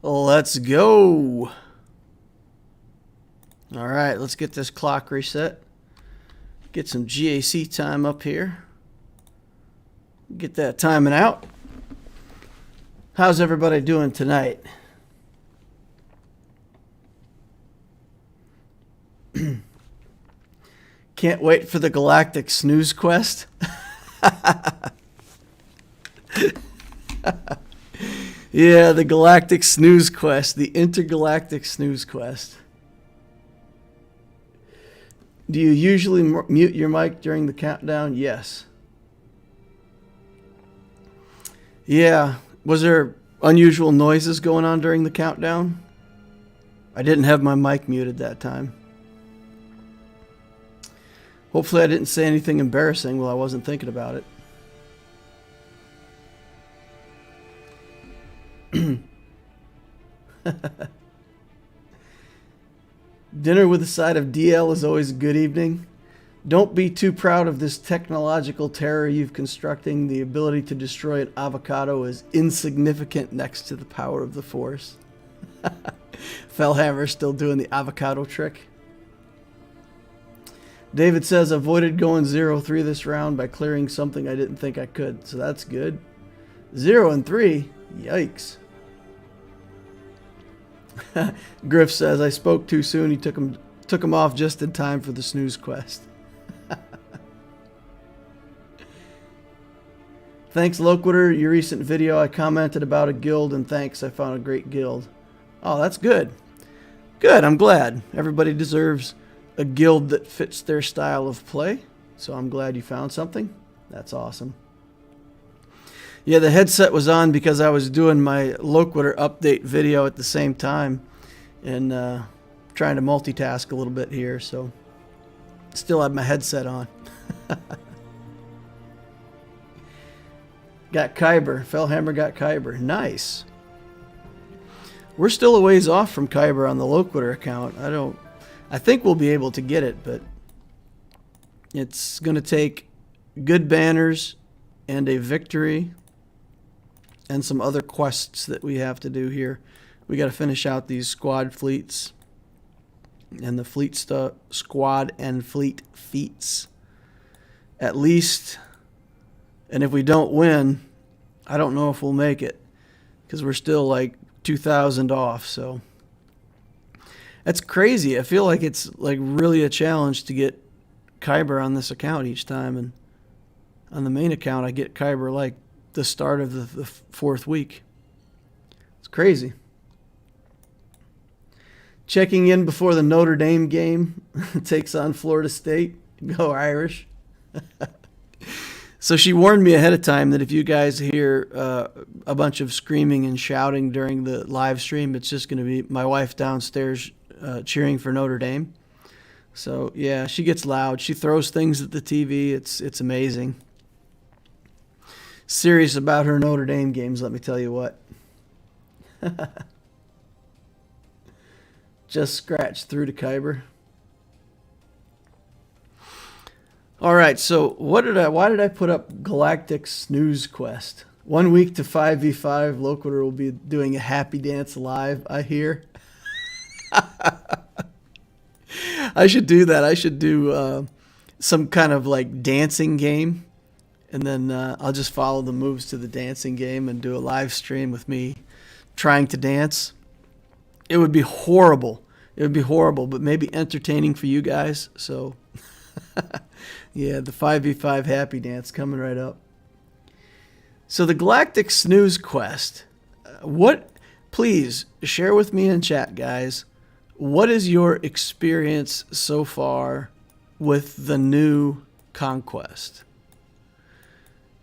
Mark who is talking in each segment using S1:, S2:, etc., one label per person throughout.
S1: Let's go. All right, let's get this clock reset. Get some GAC time up here. Get that timing out. How's everybody doing tonight? Can't wait for the Galactic Snoozefest. Yeah, the Galactic Snoozefest, the intergalactic Snoozequest. Do you usually mute your mic during the countdown? Yes. Yeah. Was there unusual noises going on during the countdown? I didn't have my mic muted that time. Hopefully I didn't say anything embarrassing while I wasn't thinking about it. Dinner with a side of DL is always a good evening. Don't be too proud of this technological terror you've constructing. The ability to destroy an avocado is insignificant next to the power of the Force. Fellhammer still doing the avocado trick. David says, avoided going 0-3 this round by clearing something I didn't think I could. So that's good. 0 and 3? Yikes. Griff says, I spoke too soon. He took him off just in time for the Snoozequest. Thanks, Loquitur. Your recent video, I commented about a guild, and thanks. I found a great guild. Oh, that's good. Good, I'm glad. Everybody deserves a guild that fits their style of play. So I'm glad you found something. That's awesome. Yeah, the headset was on because I was doing my Loquitur update video at the same time and trying to multitask a little bit here, so still have my headset on. Got Kyber. Fellhammer got Kyber. Nice. We're still a ways off from Kyber on the Loquitur account. I think we'll be able to get it, but it's going to take good banners and a victory and some other quests that we have to do here. We got to finish out these squad fleets and the fleet stuff, squad and fleet feats at least. And if we don't win, I don't know if we'll make it because we're still like 2,000 off. So that's crazy. I feel like it's like really a challenge to get Kyber on this account each time. And on the main account, I get Kyber like the start of the fourth week. It's crazy. Checking in before the Notre Dame game takes on Florida State. Go Irish. So she warned me ahead of time that if you guys hear a bunch of screaming and shouting during the live stream, it's just going to be my wife downstairs cheering for Notre Dame. So yeah, she gets loud. She throws things at the TV. It's amazing. Serious about her Notre Dame games, let me tell you what. Just scratched through to Kyber. All right, so why did I put up Galactic Snoozefest? 1 week to 5v5. Loquitur will be doing a happy dance live, I hear. I should do that. I should do some kind of like dancing game And then I'll just follow the moves to the dancing game and do a live stream with me trying to dance. It would be horrible. It would be horrible, but maybe entertaining for you guys. So, yeah, the 5v5 happy dance coming right up. So the Galactic Snoozefest. Please share with me in chat, guys. What is your experience so far with the new conquest?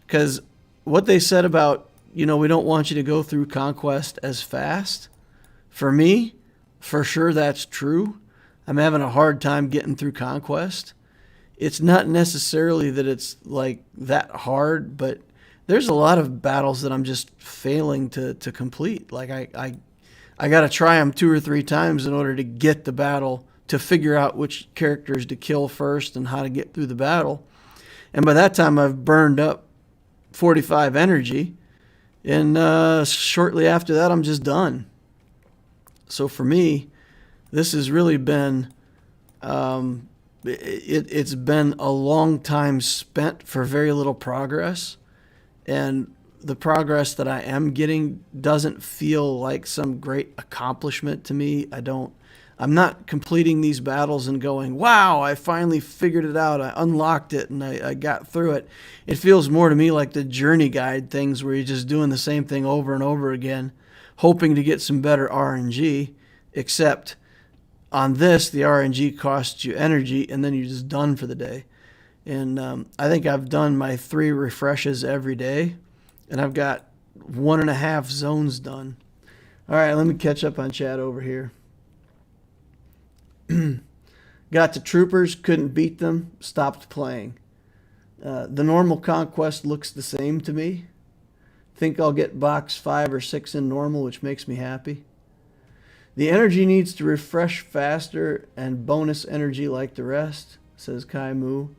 S1: Because what they said about, we don't want you to go through conquest as fast. For me, for sure that's true. I'm having a hard time getting through conquest. It's not necessarily that it's like that hard, but there's a lot of battles that I'm just failing to complete. Like I got to try them 2 or 3 times in order to get the battle, to figure out which characters to kill first and how to get through the battle. And by that time, I've burned up 45 energy. And shortly after that, I'm just done. So for me, this has really been, it's been a long time spent for very little progress. And the progress that I am getting doesn't feel like some great accomplishment to me. I'm not completing these battles and going, wow, I finally figured it out. I unlocked it and I got through it. It feels more to me like the journey guide things where you're just doing the same thing over and over again, hoping to get some better RNG, except on this, the RNG costs you energy and then you're just done for the day. And I think I've done my 3 refreshes every day, and I've got 1.5 zones done. All right, let me catch up on chat over here. Got the troopers, couldn't beat them, stopped playing. The normal conquest looks the same to me. Think I'll get box 5 or 6 in normal, which makes me happy. The energy needs to refresh faster and bonus energy like the rest, says Kai Mu.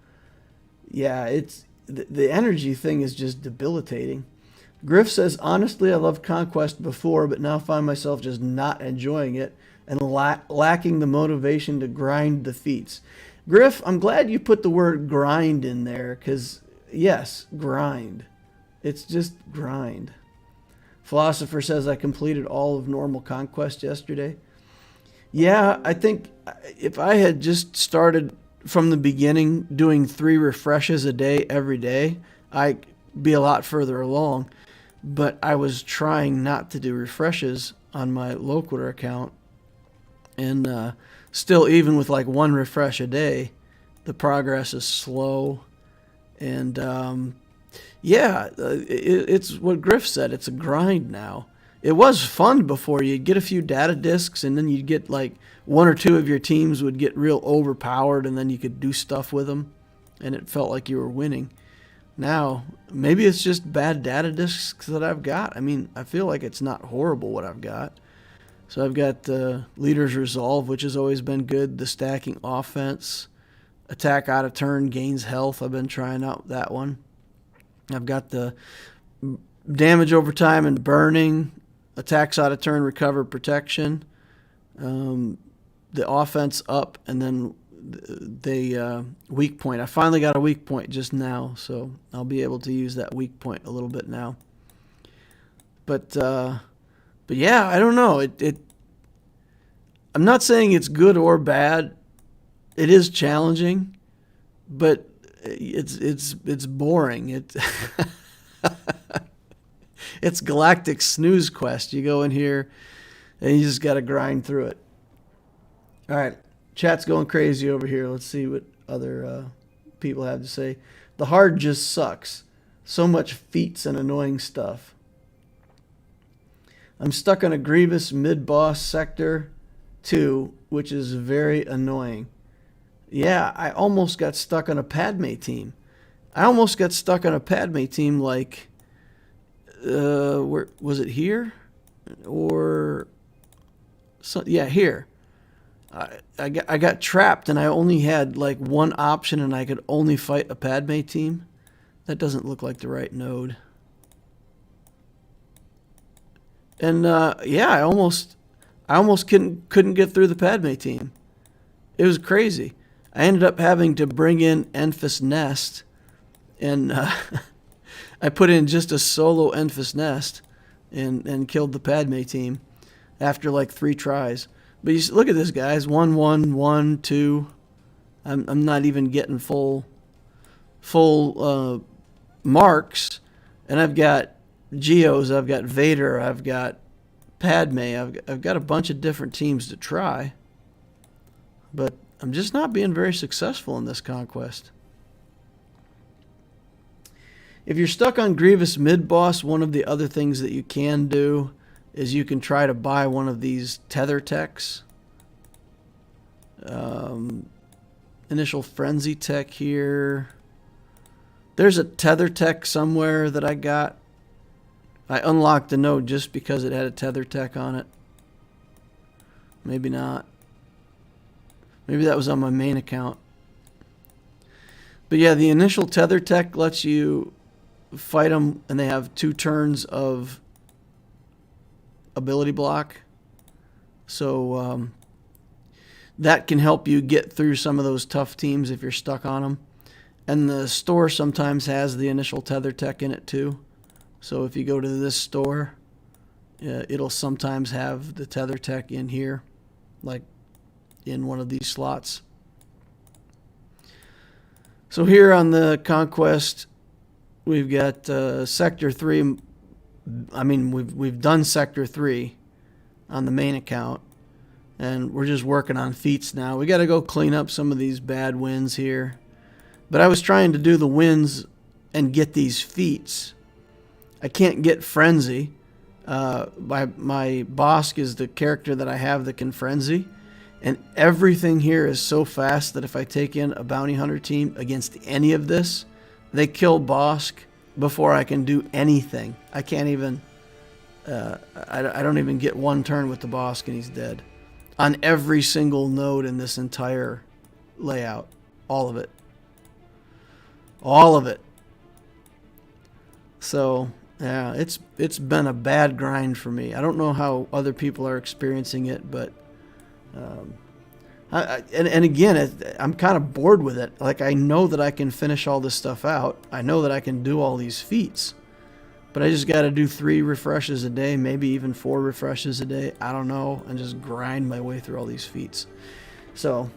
S1: Yeah, it's the energy thing is just debilitating. Griff says, honestly, I loved Conquest before, but now find myself just not enjoying it and lacking the motivation to grind defeats. Griff, I'm glad you put the word grind in there, because, yes, grind. It's just grind. Philosopher says, I completed all of normal Conquest yesterday. Yeah, I think if I had just started from the beginning doing 3 refreshes a day every day, I'd be a lot further along. But I was trying not to do refreshes on my Loquitur account. And still, even with like 1 refresh a day, the progress is slow. And it's what Griff said. It's a grind now. It was fun before. You'd get a few data discs, and then you'd get like 1 or 2 of your teams would get real overpowered, and then you could do stuff with them, and it felt like you were winning. Now, maybe it's just bad data discs that I've got. I mean, I feel like it's not horrible what I've got. So I've got the Leader's Resolve, which has always been good. The stacking offense. Attack out of turn gains health. I've been trying out that one. I've got the damage over time and burning. Attacks out of turn, recover protection. The offense up, and then the weak point. I finally got a weak point just now, so I'll be able to use that weak point a little bit now. But yeah, I don't know. I'm not saying it's good or bad. It is challenging, but it's boring. It's Galactic Snoozefest. You go in here and you just got to grind through it. All right, chat's going crazy over here. Let's see what other people have to say. The hard just sucks. So much feats and annoying stuff. I'm stuck on a Grievous mid-boss sector 2, which is very annoying. Yeah, I almost got stuck on a Padme team. I almost got stuck on a Padme team like, where was it, here? Or, so, yeah, here. I got trapped and I only had like 1 option and I could only fight a Padme team. That doesn't look like the right node. And yeah, I almost couldn't get through the Padme team. It was crazy. I ended up having to bring in Enfys Nest and I put in just a solo Enfys Nest and killed the Padme team after like 3 tries. But you look at this, guys. 1, 1, 1, 2. I'm not even getting full marks, and I've got Geos, I've got Vader, I've got Padme, I've got a bunch of different teams to try, but I'm just not being very successful in this conquest. If you're stuck on Grievous mid-boss, one of the other things that you can do is you can try to buy one of these tether techs. Initial Frenzy tech here. There's a tether tech somewhere that I got. I unlocked the node just because it had a tether tech on it. Maybe not. Maybe that was on my main account. But yeah, the initial tether tech lets you fight them, and they have 2 turns of ability block. So that can help you get through some of those tough teams if you're stuck on them. And the store sometimes has the initial tether tech in it too. So if you go to this store, it'll sometimes have the tether tech in here, like in one of these slots. So here on the Conquest, we've got Sector 3. I mean, we've done Sector 3 on the main account, and we're just working on feats now. We got to go clean up some of these bad wins here. But I was trying to do the wins and get these feats. I can't get Frenzy. My Bosk is the character that I have that can Frenzy. And everything here is so fast that if I take in a bounty hunter team against any of this, they kill Bosk before I can do anything. I can't even... I don't even get 1 turn with the Bosk and he's dead. On every single node in this entire layout. All of it. All of it. So, yeah, it's been a bad grind for me. I don't know how other people are experiencing it, but and again, I'm kind of bored with it. Like, I know that I can finish all this stuff out. I know that I can do all these feats, but I just got to do 3 refreshes a day, maybe even 4 refreshes a day. I don't know, and just grind my way through all these feats. So,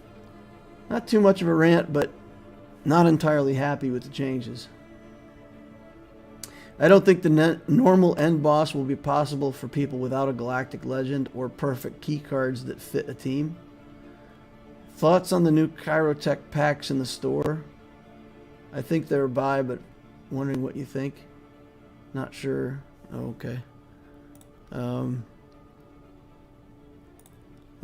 S1: not too much of a rant, but not entirely happy with the changes. I don't think the normal end boss will be possible for people without a Galactic Legend or perfect key cards that fit a team. Thoughts on the new Chirotech packs in the store? I think they're buy, but wondering what you think. Not sure. Oh, okay. Well,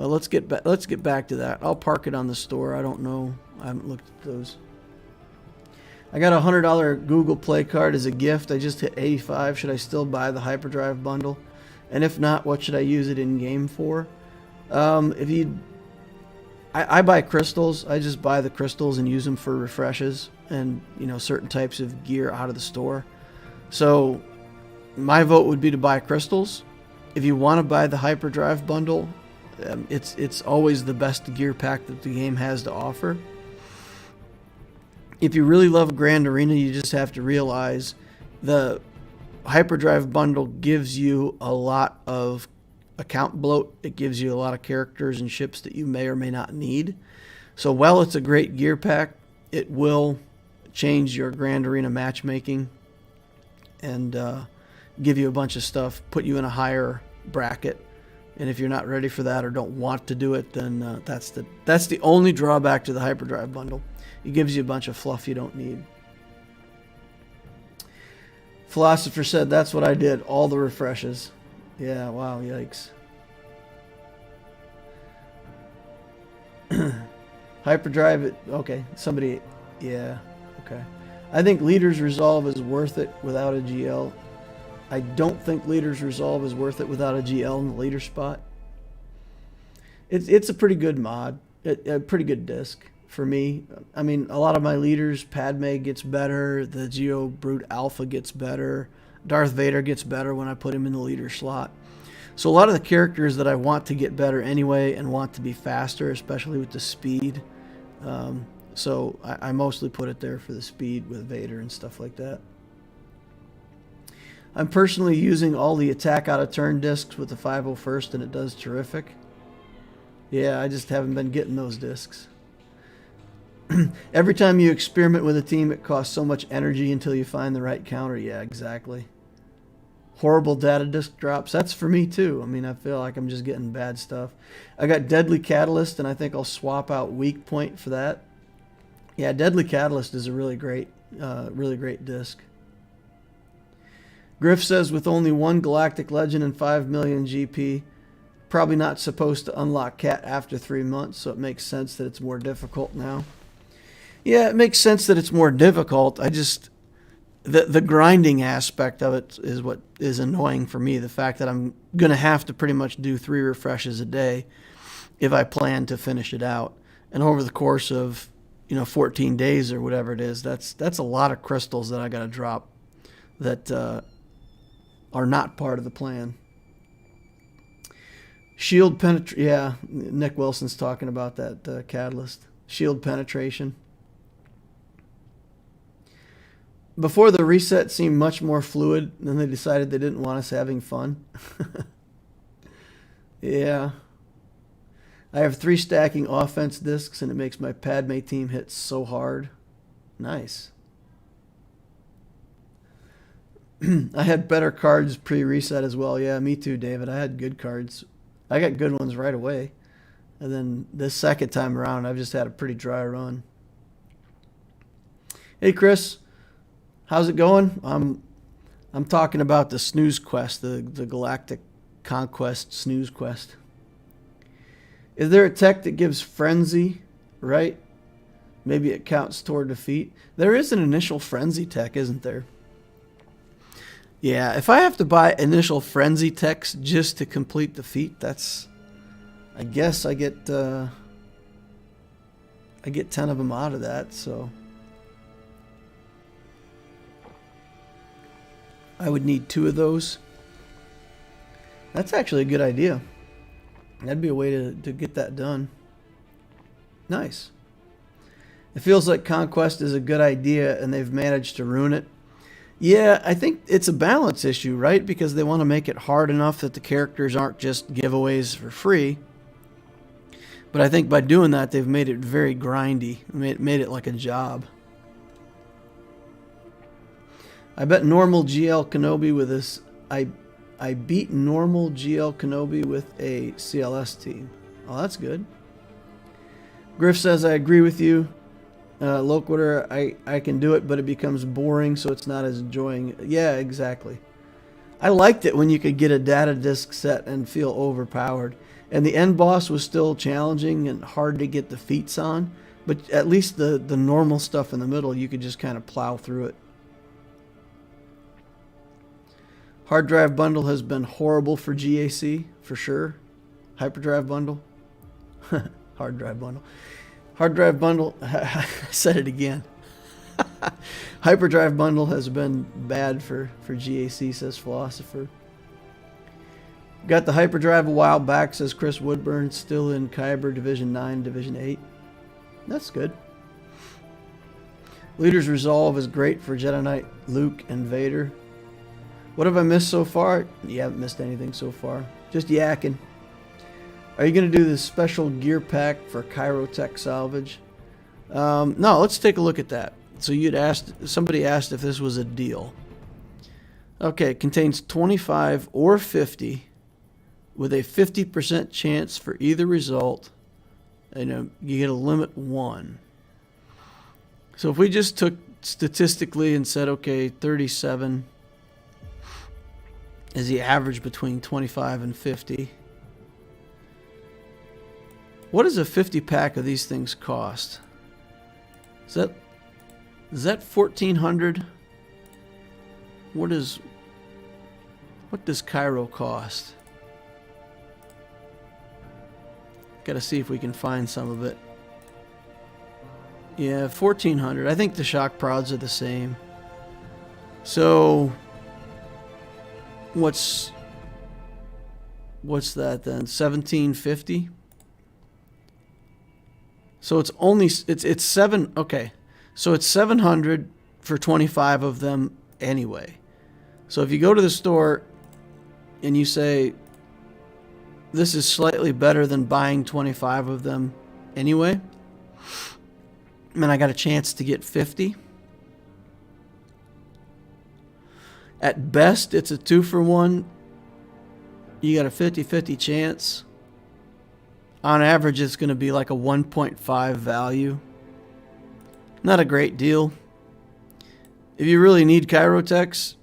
S1: let's get back to that. I'll park it on the store. I don't know. I haven't looked at those. I got a $100 Google Play card as a gift. I just hit 85. Should I still buy the Hyperdrive bundle? And if not, what should I use it in game for? I buy crystals. I just buy the crystals and use them for refreshes and, you know, certain types of gear out of the store. So my vote would be to buy crystals. If you want to buy the Hyperdrive bundle, it's always the best gear pack that the game has to offer. If you really love Grand Arena, you just have to realize the Hyperdrive bundle gives you a lot of account bloat. It gives you a lot of characters and ships that you may or may not need. So while it's a great gear pack, it will change your Grand Arena matchmaking and give you a bunch of stuff, put you in a higher bracket. And if you're not ready for that or don't want to do it, then that's the only drawback to the Hyperdrive bundle. It gives you a bunch of fluff you don't need. Philosopher said, that's what I did. All the refreshes. Yeah, wow, yikes. Hyperdrive, okay. Somebody, yeah, okay. I think Leader's Resolve is worth it without a GL. I don't think Leader's Resolve is worth it without a GL in the leader spot. It's a pretty good mod. A pretty good disc. For me, I mean, a lot of my leaders, Padme gets better, the Geo Brute Alpha gets better, Darth Vader gets better when I put him in the leader slot. So a lot of the characters that I want to get better anyway and want to be faster, especially with the speed. So I mostly put it there for the speed with Vader and stuff like that. I'm personally using all the attack out of turn discs with the 501st, and it does terrific. Yeah, I just haven't been getting those discs. Every time you experiment with a team, it costs so much energy until you find the right counter. Yeah, exactly. Horrible data disk drops. That's for me too. I mean, I feel like I'm just getting bad stuff. I got Deadly Catalyst, and I think I'll swap out Weak Point for that. Yeah, Deadly Catalyst is a really great disc. Griff says, with only one Galactic Legend and 5 million GP, probably not supposed to unlock Cat after 3 months, so it makes sense that it's more difficult now. Yeah, it makes sense that it's more difficult. I just, the grinding aspect of it is what is annoying for me. The fact that I'm going to have to pretty much do 3 refreshes a day if I plan to finish it out. And over the course of, 14 days or whatever it is, that's a lot of crystals that I got to drop that are not part of the plan. Shield penetration. Yeah, Nick Wilson's talking about that catalyst. Shield penetration. Before the reset seemed much more fluid, then they decided they didn't want us having fun. Yeah. I have 3 stacking offense discs, and it makes my Padme team hit so hard. Nice. I had better cards pre-reset as well. Yeah, me too, David. I had good cards. I got good ones right away. And then this second time around, I've just had a pretty dry run. Hey, Chris. How's it going? I'm talking about the Snoozequest, the Galactic Conquest Snoozequest. Is there a tech that gives Frenzy, right? Maybe it counts toward defeat. There is an initial Frenzy tech, isn't there? Yeah, if I have to buy initial Frenzy techs just to complete the feat, that's... I guess I get 10 of them out of that, so... I would need 2 of those. That's actually a good idea. That'd be a way to get that done. Nice. It feels like Conquest is a good idea and they've managed to ruin it. Yeah, I think it's a balance issue, right? Because they want to make it hard enough that the characters aren't just giveaways for free. But I think by doing that, they've made it very grindy. Made it like a job. I bet normal GL Kenobi with this... I beat normal GL Kenobi with a CLS team. Oh, that's good. Griff says, I agree with you. Loquitur, I can do it, but it becomes boring, so it's not as enjoying. Yeah, exactly. I liked it when you could get a data disk set and feel overpowered. And the end boss was still challenging and hard to get the feats on, but at least the normal stuff in the middle, you could just kind of plow through it. Hard drive bundle has been horrible for GAC, for sure. Hyperdrive bundle. Hard drive bundle. Hard drive bundle. I said it again. Hyperdrive bundle has been bad for GAC, says Philosopher. Got the hyperdrive a while back, says Chris Woodburn. Still in Kyber Division 9, Division 8. That's good. Leader's Resolve is great for Jedi Knight Luke and Vader. What have I missed so far? You haven't missed anything so far. Just yakking. Are you going to do this special gear pack for Chirotech salvage? No, let's take a look at that. So somebody asked if this was a deal. Okay, it contains 25 or 50 with a 50% chance for either result. And you get a limit 1. So if we just took statistically and said, okay, 37 is the average between 25 and 50. What does a 50 pack of these things cost? Is that 1,400? What does Cairo cost? Got to see if we can find some of it. Yeah, 1,400. I think the shock prods are the same. So what's that then? 1,750. So it's 7. Okay, so it's 700 for 25 of them anyway. So if you go to the store and you say, this is slightly better than buying 25 of them anyway, and I got a chance to get 50. At best, it's a 2-for-1. You got a 50-50 chance. On average, it's going to be like a 1.5 value. Not a great deal. If you really need Chirotechs,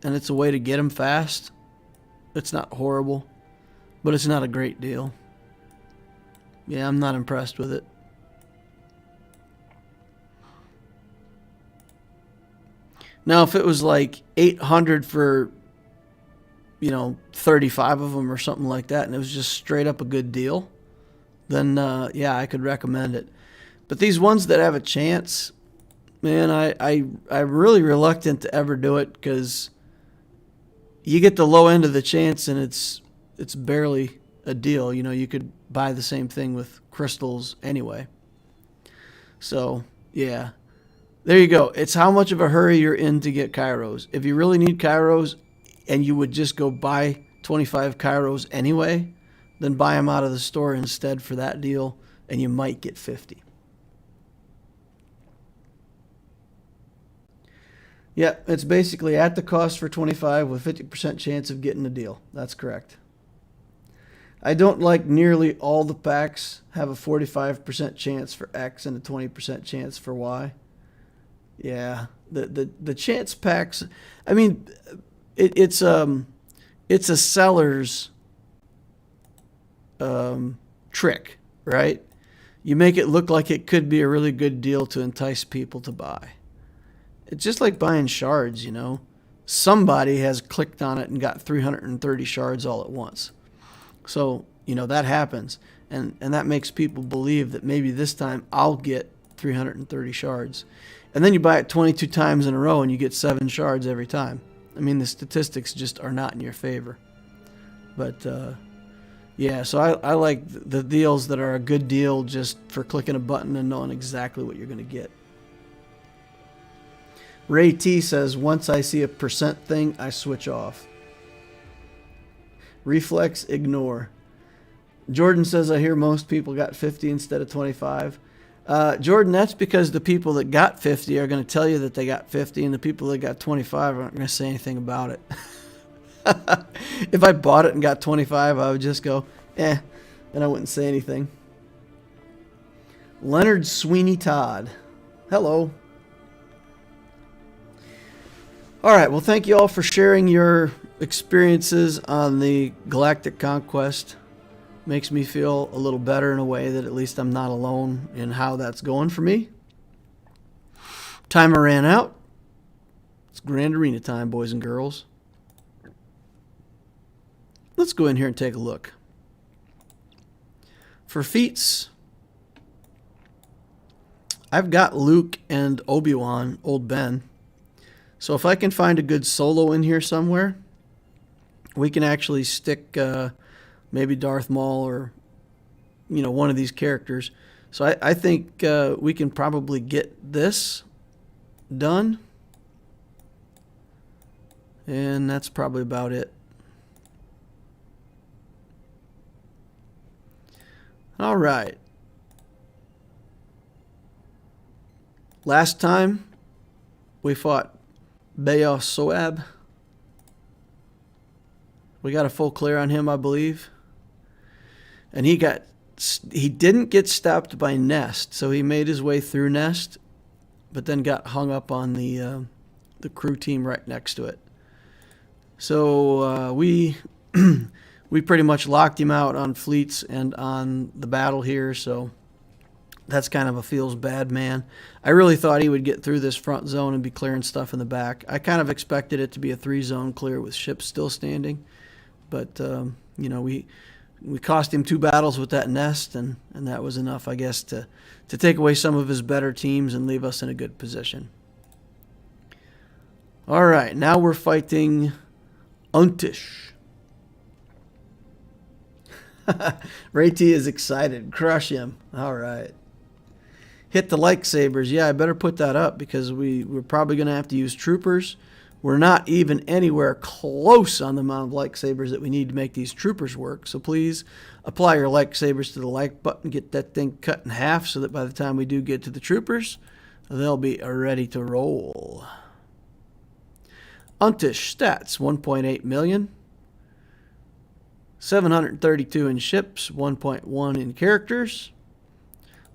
S1: and it's a way to get them fast, it's not horrible, but it's not a great deal. Yeah, I'm not impressed with it. Now, if it was like 800 for, 35 of them or something like that, and it was just straight up a good deal, then, yeah, I could recommend it. But these ones that have a chance, man, I'm really reluctant to ever do it, because you get the low end of the chance and it's barely a deal. You could buy the same thing with crystals anyway. So, yeah. There you go. It's how much of a hurry you're in to get Kairos. If you really need Kairos and you would just go buy 25 Kairos anyway, then buy them out of the store instead for that deal, and you might get 50. Yeah, it's basically at the cost for 25 with 50% chance of getting a deal. That's correct. I don't like nearly all the packs have a 45% chance for X and a 20% chance for Y. Yeah, the chance packs, I mean, it's a seller's trick, right? You make it look like it could be a really good deal to entice people to buy. It's just like buying shards, Somebody has clicked on it and got 330 shards all at once. So, that happens. And that makes people believe that maybe this time I'll get 330 shards. And then you buy it 22 times in a row and you get 7 shards every time. I mean, the statistics just are not in your favor. But, yeah, so I like the deals that are a good deal just for clicking a button and knowing exactly what you're going to get. Ray T says, once I see a percent thing, I switch off. Reflex, ignore. Jordan says, I hear most people got 50 instead of 25. Jordan, that's because the people that got 50 are going to tell you that they got 50, and the people that got 25 aren't going to say anything about it. If I bought it and got 25, I would just go, and I wouldn't say anything. Leonard Sweeney Todd. Hello. All right, well, thank you all for sharing your experiences on the Galactic Conquest. Makes me feel a little better in a way that at least I'm not alone in how that's going for me. Timer ran out. It's Grand Arena time, boys and girls. Let's go in here and take a look. For feats, I've got Luke and Obi-Wan, Old Ben. So if I can find a good solo in here somewhere, we can actually stick maybe Darth Maul or, one of these characters. So I think we can probably get this done. And that's probably about it. All right. Last time we fought Bayo Soab. We got a full clear on him, I believe. And he didn't get stopped by Nest, so he made his way through Nest, but then got hung up on the crew team right next to it. So we pretty much locked him out on fleets and on the battle here, so that's kind of a feels bad man. I really thought he would get through this front zone and be clearing stuff in the back. I kind of expected it to be a 3-zone clear with ships still standing, but we cost him 2 battles with that Nest, and that was enough, I guess, to take away some of his better teams and leave us in a good position. All right, now we're fighting Untish. Ray T is excited. Crush him. All right. Hit the like sabers. Yeah, I better put that up because we're probably going to have to use troopers. We're not even anywhere close on the amount of lightsabers that we need to make these troopers work. So please apply your lightsabers to the like button, get that thing cut in half so that by the time we do get to the troopers, they'll be ready to roll. Untish stats, 1.8 million. 732 in ships, 1.1 in characters.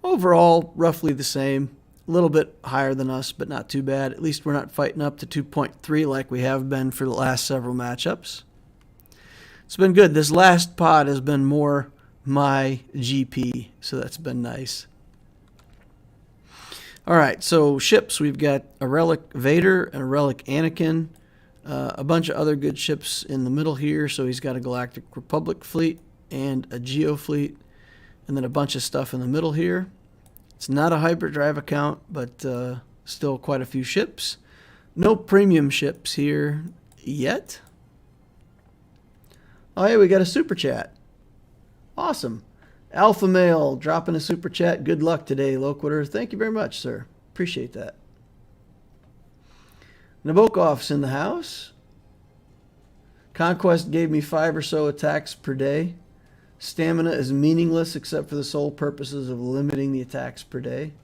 S1: Overall, roughly the same. A little bit higher than us, but not too bad. At least we're not fighting up to 2.3 like we have been for the last several matchups. It's been good. This last pod has been more my GP, so that's been nice. All right, so ships. We've got a Relic Vader and a Relic Anakin. A bunch of other good ships in the middle here. So he's got a Galactic Republic fleet and a Geo fleet, and then a bunch of stuff in the middle here. It's not a hyperdrive account, but still quite a few ships. No premium ships here yet. Oh, hey, we got a super chat. Awesome. Alpha Male dropping a super chat. Good luck today, Loquitur. Thank you very much, sir. Appreciate that. Nabokov's in the house. Conquest gave me 5 or so attacks per day. Stamina is meaningless except for the sole purposes of limiting the attacks per day.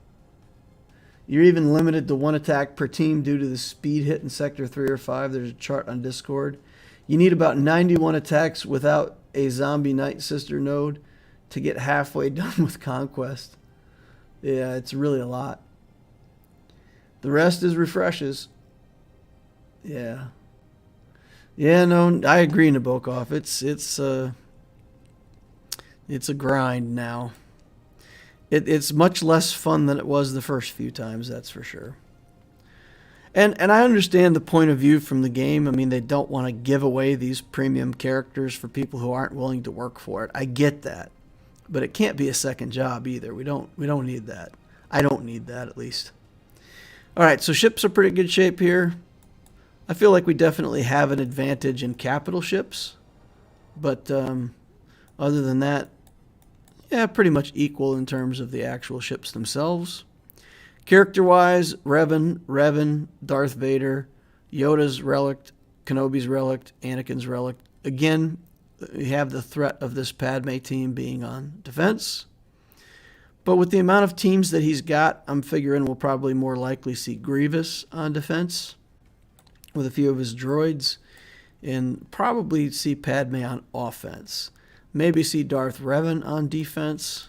S1: You're even limited to 1 attack per team due to the speed hit in Sector 3 or 5. There's a chart on Discord. You need about 91 attacks without a zombie Night Sister node to get halfway done with Conquest. Yeah, it's really a lot. The rest is refreshes. Yeah. Yeah, no, I agree, Nabokov. It's a grind now. It's much less fun than it was the first few times, that's for sure. And I understand the point of view from the game. I mean, they don't want to give away these premium characters for people who aren't willing to work for it. I get that. But it can't be a second job either. We don't need that. I don't need that, at least. All right, so ships are pretty good shape here. I feel like we definitely have an advantage in capital ships. But other than that, yeah, pretty much equal in terms of the actual ships themselves. Character-wise, Revan, Darth Vader, Yoda's Relic, Kenobi's Relic, Anakin's Relic. Again, we have the threat of this Padme team being on defense. But with the amount of teams that he's got, I'm figuring we'll probably more likely see Grievous on defense with a few of his droids, and probably see Padme on offense. Maybe see Darth Revan on defense.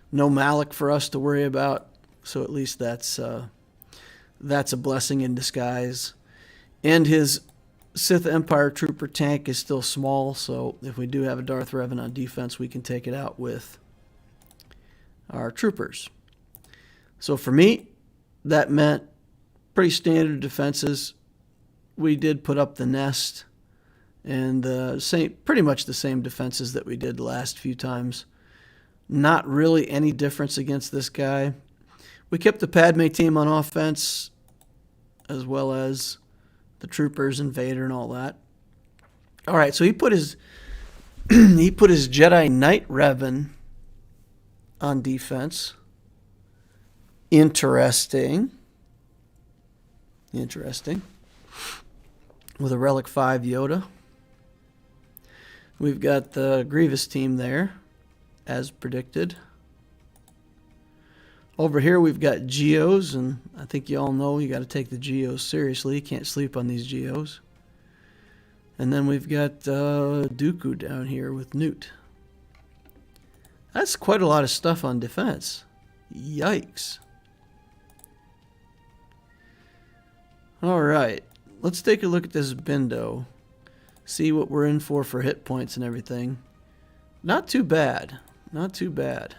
S1: No Malak for us to worry about, so at least that's a blessing in disguise. And his Sith Empire Trooper tank is still small, so if we do have a Darth Revan on defense, we can take it out with our troopers. So for me, that meant pretty standard defenses. We did put up the nest and pretty much the same defenses that we did the last few times. Not really any difference against this guy. We kept the Padme team on offense, as well as the troopers and Vader and all that. All right, so he put his Jedi Knight Revan on defense. Interesting. With a Relic 5 Yoda. We've got the Grievous team there, as predicted. Over here we've got Geos, and I think you all know you got to take the Geos seriously. You can't sleep on these Geos. And then we've got Dooku down here with Nute. That's quite a lot of stuff on defense. Yikes. All right, let's take a look at this Bindo. See what we're in for hit points and everything. Not too bad. Not too bad.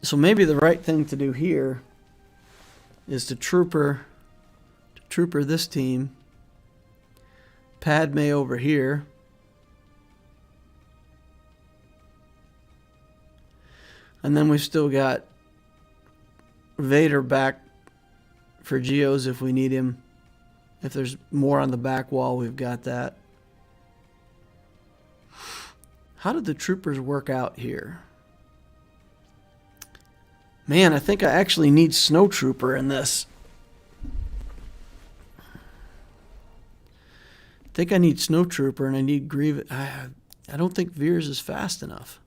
S1: So maybe the right thing to do here is to trooper this team. Padme over here. And then we've still got Vader back for Geos if we need him. If there's more on the back wall, we've got that. How did the troopers work out here? Man, I think I actually need Snowtrooper in this. I think I need Snowtrooper and I need Grievous. I don't think Veers is fast enough.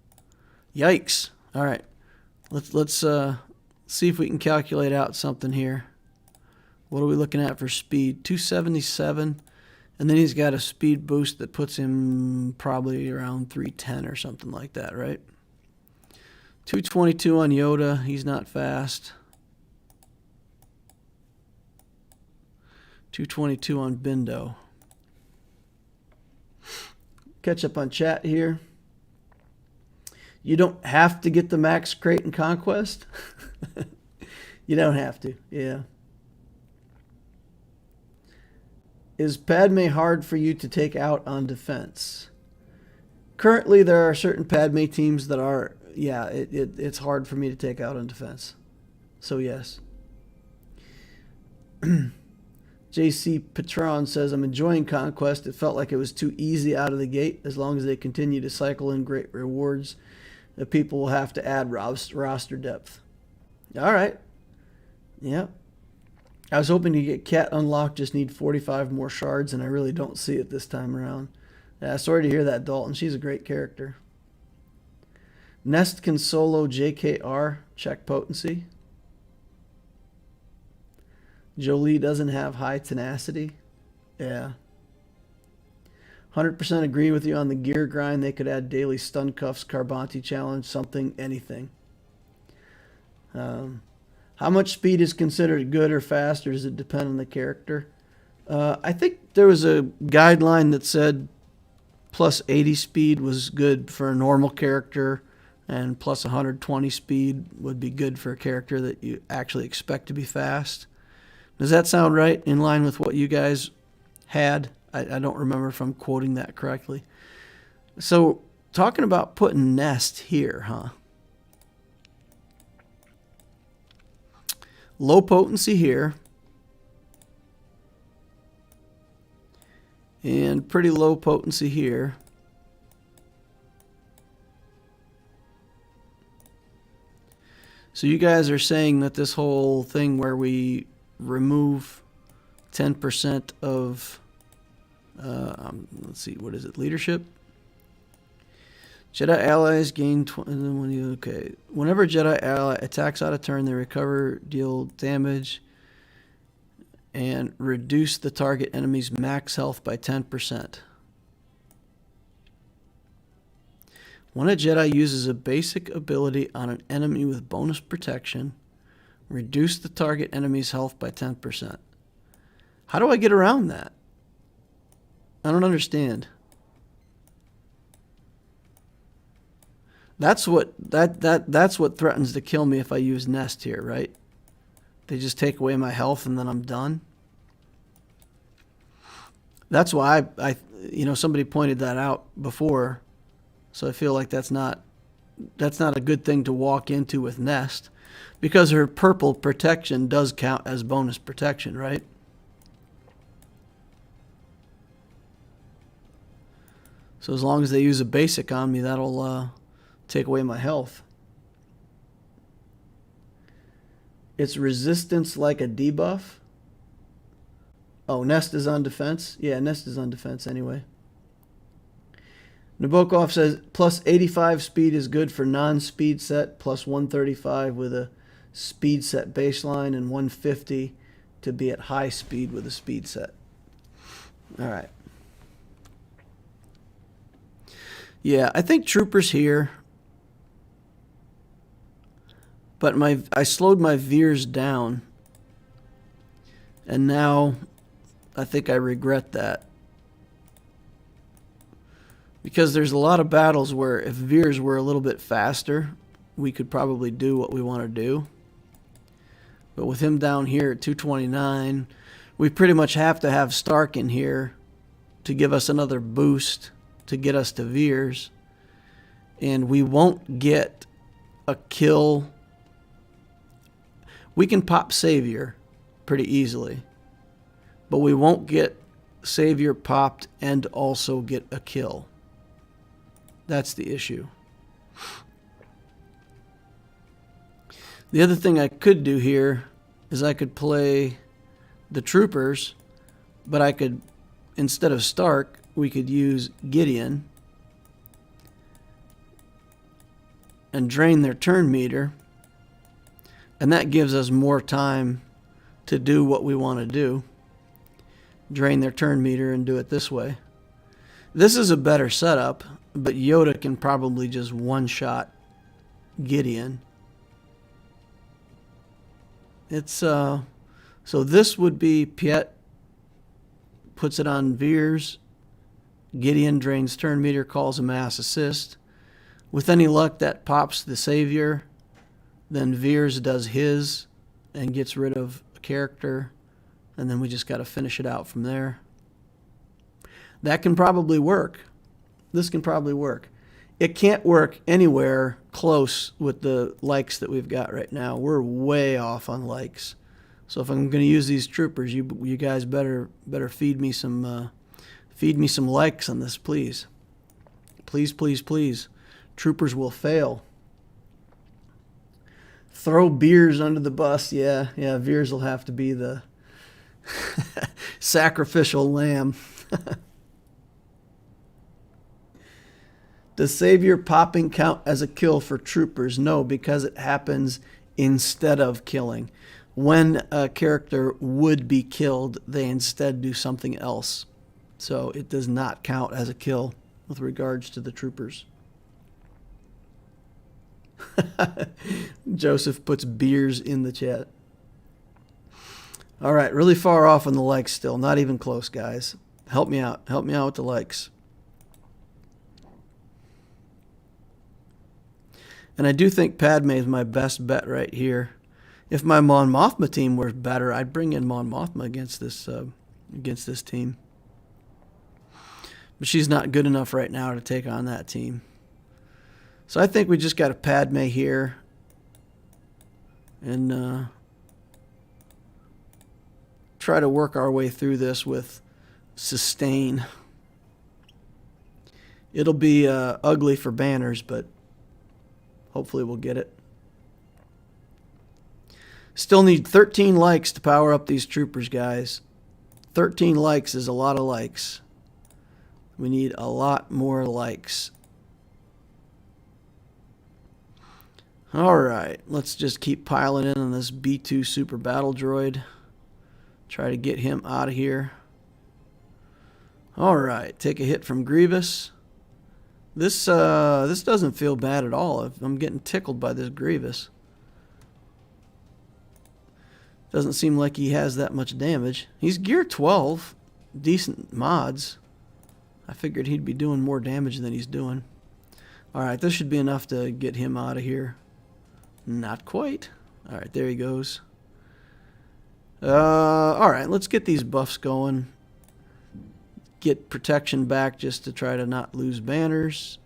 S1: Yikes. All right. Let's see if we can calculate out something here. What are we looking at for speed? 277. And then he's got a speed boost that puts him probably around 310 or something like that, right? 222 on Yoda. He's not fast. 222 on Bindo. Catch up on chat here. You don't have to get the max Krayt in Conquest. You don't have to, yeah. Is Padme hard for you to take out on defense? Currently, there are certain Padme teams that are, yeah, it's hard for me to take out on defense. So, yes. JC Patron says, I'm enjoying Conquest. It felt like it was too easy out of the gate. As long as they continue to cycle in great rewards, the people will have to add roster depth. All right. Yeah. I was hoping to get Cat unlocked, just need 45 more shards, and I really don't see it this time around. Yeah, sorry to hear that, Dalton. She's a great character. Nest can solo JKR, check potency. Jolie doesn't have high tenacity. Yeah. 100% agree with you on the gear grind. They could add daily stun cuffs, Carbonti challenge, something, anything. How much speed is considered good or fast, or does it depend on the character? I think there was a guideline that said plus 80 speed was good for a normal character, and plus 120 speed would be good for a character that you actually expect to be fast. Does that sound right, in line with what you guys had? I don't remember if I'm quoting that correctly. So, talking about putting Nest here, huh? Low potency here. And pretty low potency here. So you guys are saying that this whole thing where we remove 10% of, let's see, what is it, leadership? Jedi allies gain 20. Okay. Whenever a Jedi ally attacks out of turn, they recover, deal damage, and reduce the target enemy's max health by 10%. When a Jedi uses a basic ability on an enemy with bonus protection, reduce the target enemy's health by 10%. How do I get around that? I don't understand. That's what that's what threatens to kill me if I use Nest here, right? They just take away my health and then I'm done. That's why I somebody pointed that out before, so I feel like that's not a good thing to walk into with Nest, because her purple protection does count as bonus protection, right? So as long as they use a basic on me, that'll take away my health. It's resistance like a debuff. Oh, Nest is on defense? Yeah, Nest is on defense anyway. Nabokov says, plus 85 speed is good for non-speed set, plus 135 with a speed set baseline, and 150 to be at high speed with a speed set. All right. Yeah, I think Trooper's here. But I slowed my veers down. And now I think I regret that. Because there's a lot of battles where if veers were a little bit faster, we could probably do what we want to do. But with him down here at 229, we pretty much have to have Starck in here to give us another boost to get us to veers. And we won't get a kill. We can pop Savior pretty easily, but we won't get Savior popped and also get a kill. That's the issue. The other thing I could do here is I could play the troopers, but I could, instead of Starck, we could use Gideon and drain their turn meter, and that gives us more time to do what we want to do. Drain their turn meter and do it this way. This is a better setup, but Yoda can probably just one-shot Gideon. It's so this would be Piet puts it on Veers. Gideon drains turn meter, calls a mass assist. With any luck, that pops the Savior. Then Veers does his and gets rid of a character. And then we just got to finish it out from there. That can probably work. This can probably work. It can't work anywhere close with the likes that we've got right now. We're way off on likes. So if I'm going to use these troopers, you guys better feed me some likes on this, please. Please, please, please. Troopers will fail. Throw Beers under the bus. Yeah, Veers will have to be the sacrificial lamb. Does Savior popping count as a kill for troopers? No, because it happens instead of killing. When a character would be killed, they instead do something else. So it does not count as a kill with regards to the troopers. Joseph puts Beers in the chat. All right, really far off on the likes still. Not even close, guys. Help me out. Help me out with the likes. And I do think Padme is my best bet right here. If my Mon Mothma team were better, I'd bring in Mon Mothma against this team. But she's not good enough right now to take on that team. So I think we just got a Padme here. And try to work our way through this with sustain. It'll be ugly for banners, but hopefully we'll get it. Still need 13 likes to power up these troopers, guys. 13 likes is a lot of likes. We need a lot more likes. All right, let's just keep piling in on this B2 Super Battle Droid. Try to get him out of here. All right, take a hit from Grievous. This doesn't feel bad at all. I'm getting tickled by this Grievous. Doesn't seem like he has that much damage. He's gear 12. Decent mods. I figured he'd be doing more damage than he's doing. Alright, this should be enough to get him out of here. Not quite. Alright, there he goes. Alright, let's get these buffs going. Get protection back just to try to not lose banners.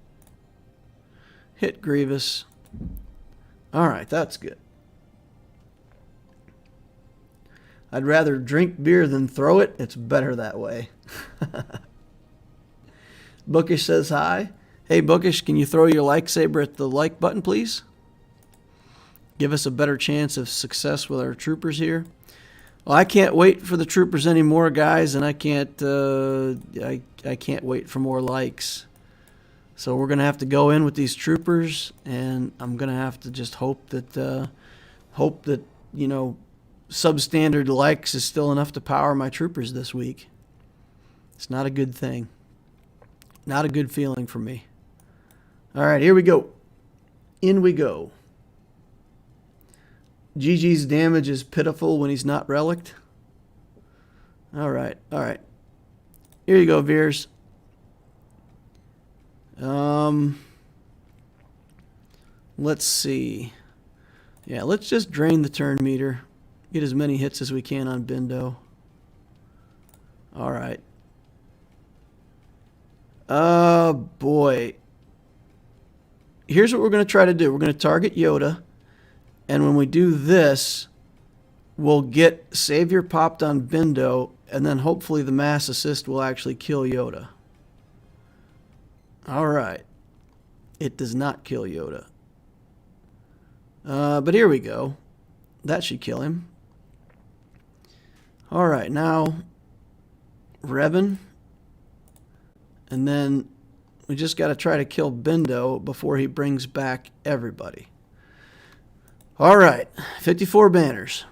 S1: Hit Grievous. Alright, that's good. I'd rather drink beer than throw it. It's better that way. Bookish says hi. Hey Bookish, can you throw your lightsaber at the like button, please? Give us a better chance of success with our troopers here. Well, I can't wait for the troopers anymore, guys, and I can't wait for more likes. So we're gonna have to go in with these troopers, and I'm gonna have to just hope that you know, substandard likes is still enough to power my troopers this week. It's not a good thing. Not a good feeling for me. All right, here we go. In we go. GG's damage is pitiful when he's not relicked. All right, all right. Here you go, Veers. Let's see. Yeah, let's just drain the turn meter. Get as many hits as we can on Bindo. All right. Boy. Here's what we're going to try to do. We're going to target Yoda. And when we do this, we'll get Savior popped on Bindo, and then hopefully the mass assist will actually kill Yoda. All right. It does not kill Yoda. But here we go. That should kill him. All right, now Revan. And then we just got to try to kill Bindo before he brings back everybody. All right, 54 banners.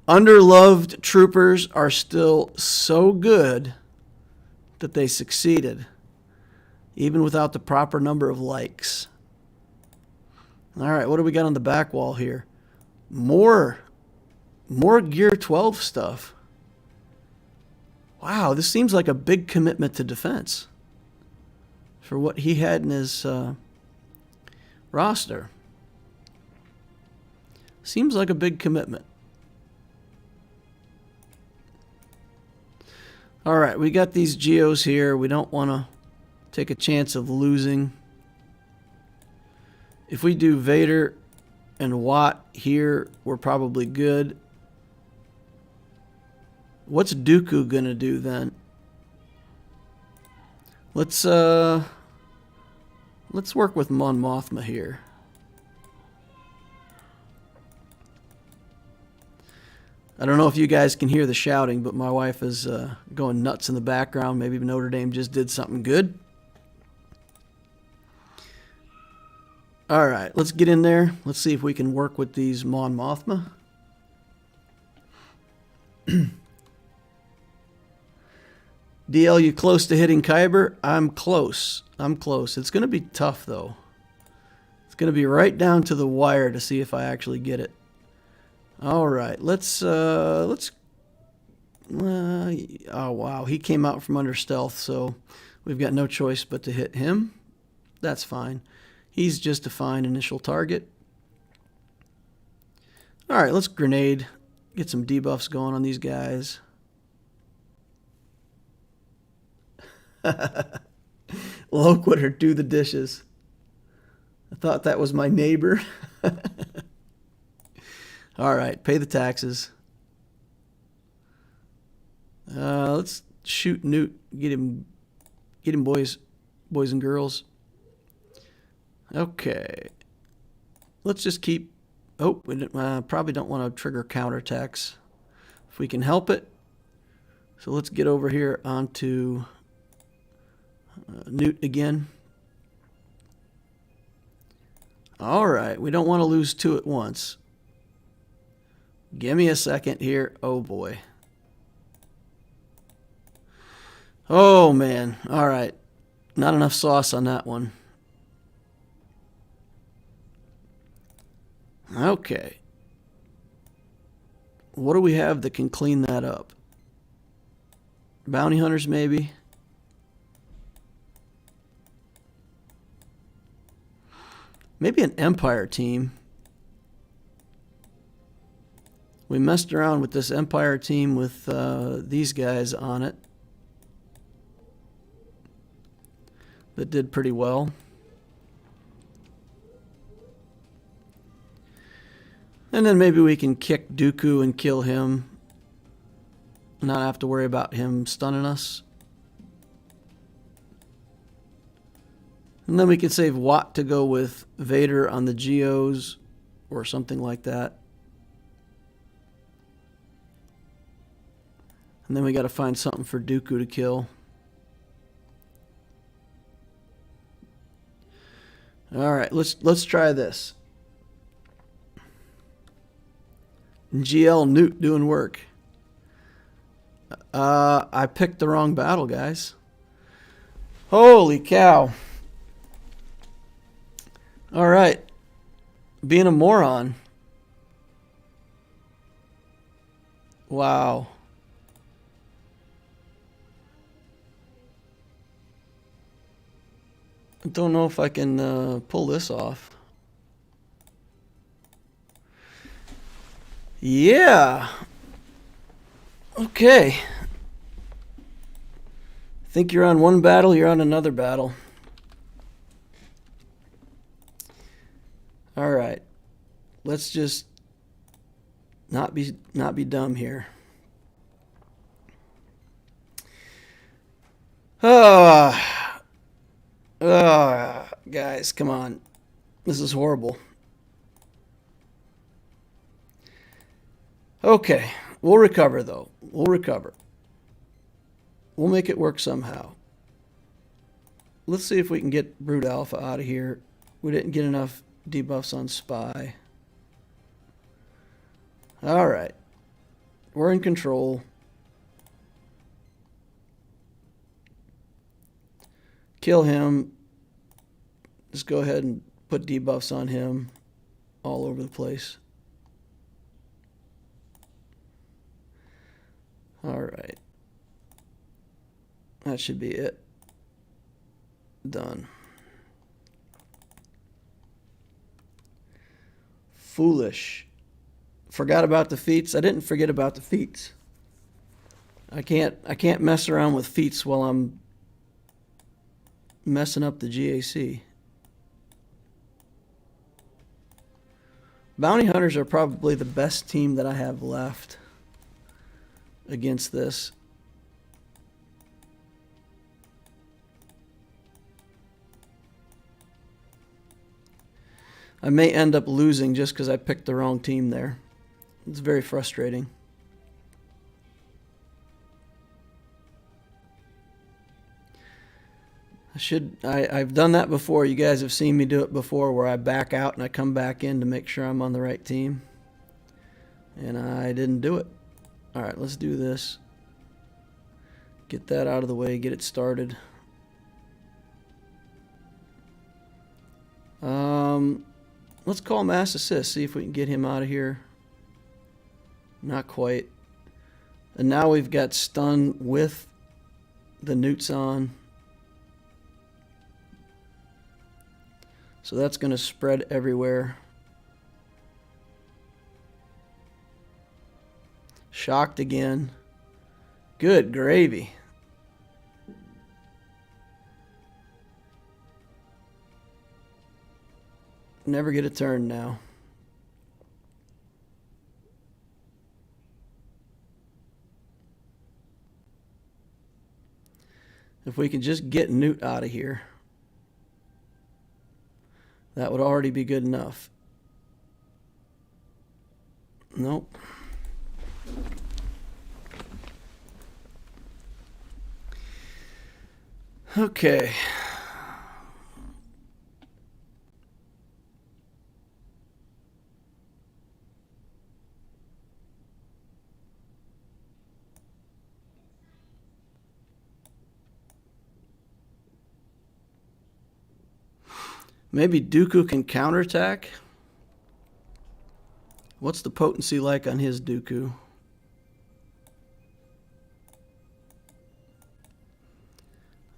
S1: Underloved troopers are still so good that they succeeded, even without the proper number of likes. All right, what do we got on the back wall here? More Gear 12 stuff. Wow, this seems like a big commitment to defense for what he had in his roster. Seems like a big commitment. All right, we got these Geos here. We don't want to take a chance of losing. If we do Vader and Watt here, we're probably good. What's Dooku gonna do then? Let's work with Mon Mothma here. I don't know if you guys can hear the shouting, but my wife is going nuts in the background. Maybe Notre Dame just did something good. All right, let's get in there. Let's see if we can work with these Mon Mothma. DL, you close to hitting Kyber? I'm close. I'm close. It's going to be tough, though. It's going to be right down to the wire to see if I actually get it. All right, oh, wow. He came out from under stealth, so we've got no choice but to hit him. That's fine. He's just a fine initial target. All right, let's grenade. Get some debuffs going on these guys. Loquitur, do the dishes. I thought that was my neighbor. All right, pay the taxes. Let's shoot Nute. Get him, boys and girls. Okay. Let's just keep. Oh, we probably don't want to trigger counterattacks if we can help it. So let's get over here onto Nute again. All right, we don't want to lose two at once. Give me a second here. Oh boy. Oh man. All right. Not enough sauce on that one. Okay. What do we have that can clean that up? Bounty hunters, maybe? Maybe an Empire team. We messed around with this Empire team with these guys on it. That did pretty well. And then maybe we can kick Dooku and kill him. Not have to worry about him stunning us. And then we can save Watt to go with Vader on the Geos or something like that. And then we got to find something for Dooku to kill. All right, let's try this. GL Nute doing work. I picked the wrong battle, guys. Holy cow. All right. Being a moron. Wow. I don't know if I can pull this off. Yeah. Okay. Think you're on one battle, you're on another battle. All right. Let's just not be dumb here. Guys, come on. This is horrible. Okay, we'll recover though. We'll recover. We'll make it work somehow. Let's see if we can get Brood Alpha out of here. We didn't get enough debuffs on Spy. Alright. We're in control. Kill him. Just go ahead and put debuffs on him all over the place. Alright. That should be it. Done. Foolish. Forgot about the feats. I didn't forget about the feats. I can't mess around with feats while I'm messing up the GAC. Bounty Hunters are probably the best team that I have left against this. I may end up losing just because I picked the wrong team there. It's very frustrating. I've done that before. You guys have seen me do it before where I back out and I come back in to make sure I'm on the right team. And I didn't do it. Alright, let's do this. Get that out of the way, get it started. Let's call Mass Assist, see if we can get him out of here. Not quite. And now we've got stun with the Nutes on. So that's going to spread everywhere. Shocked again. Good gravy. Never get a turn now. If we could just get Nute out of here, that would already be good enough. Nope. Okay. Maybe Dooku can counterattack. What's the potency like on his Dooku?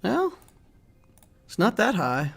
S1: Well, it's not that high.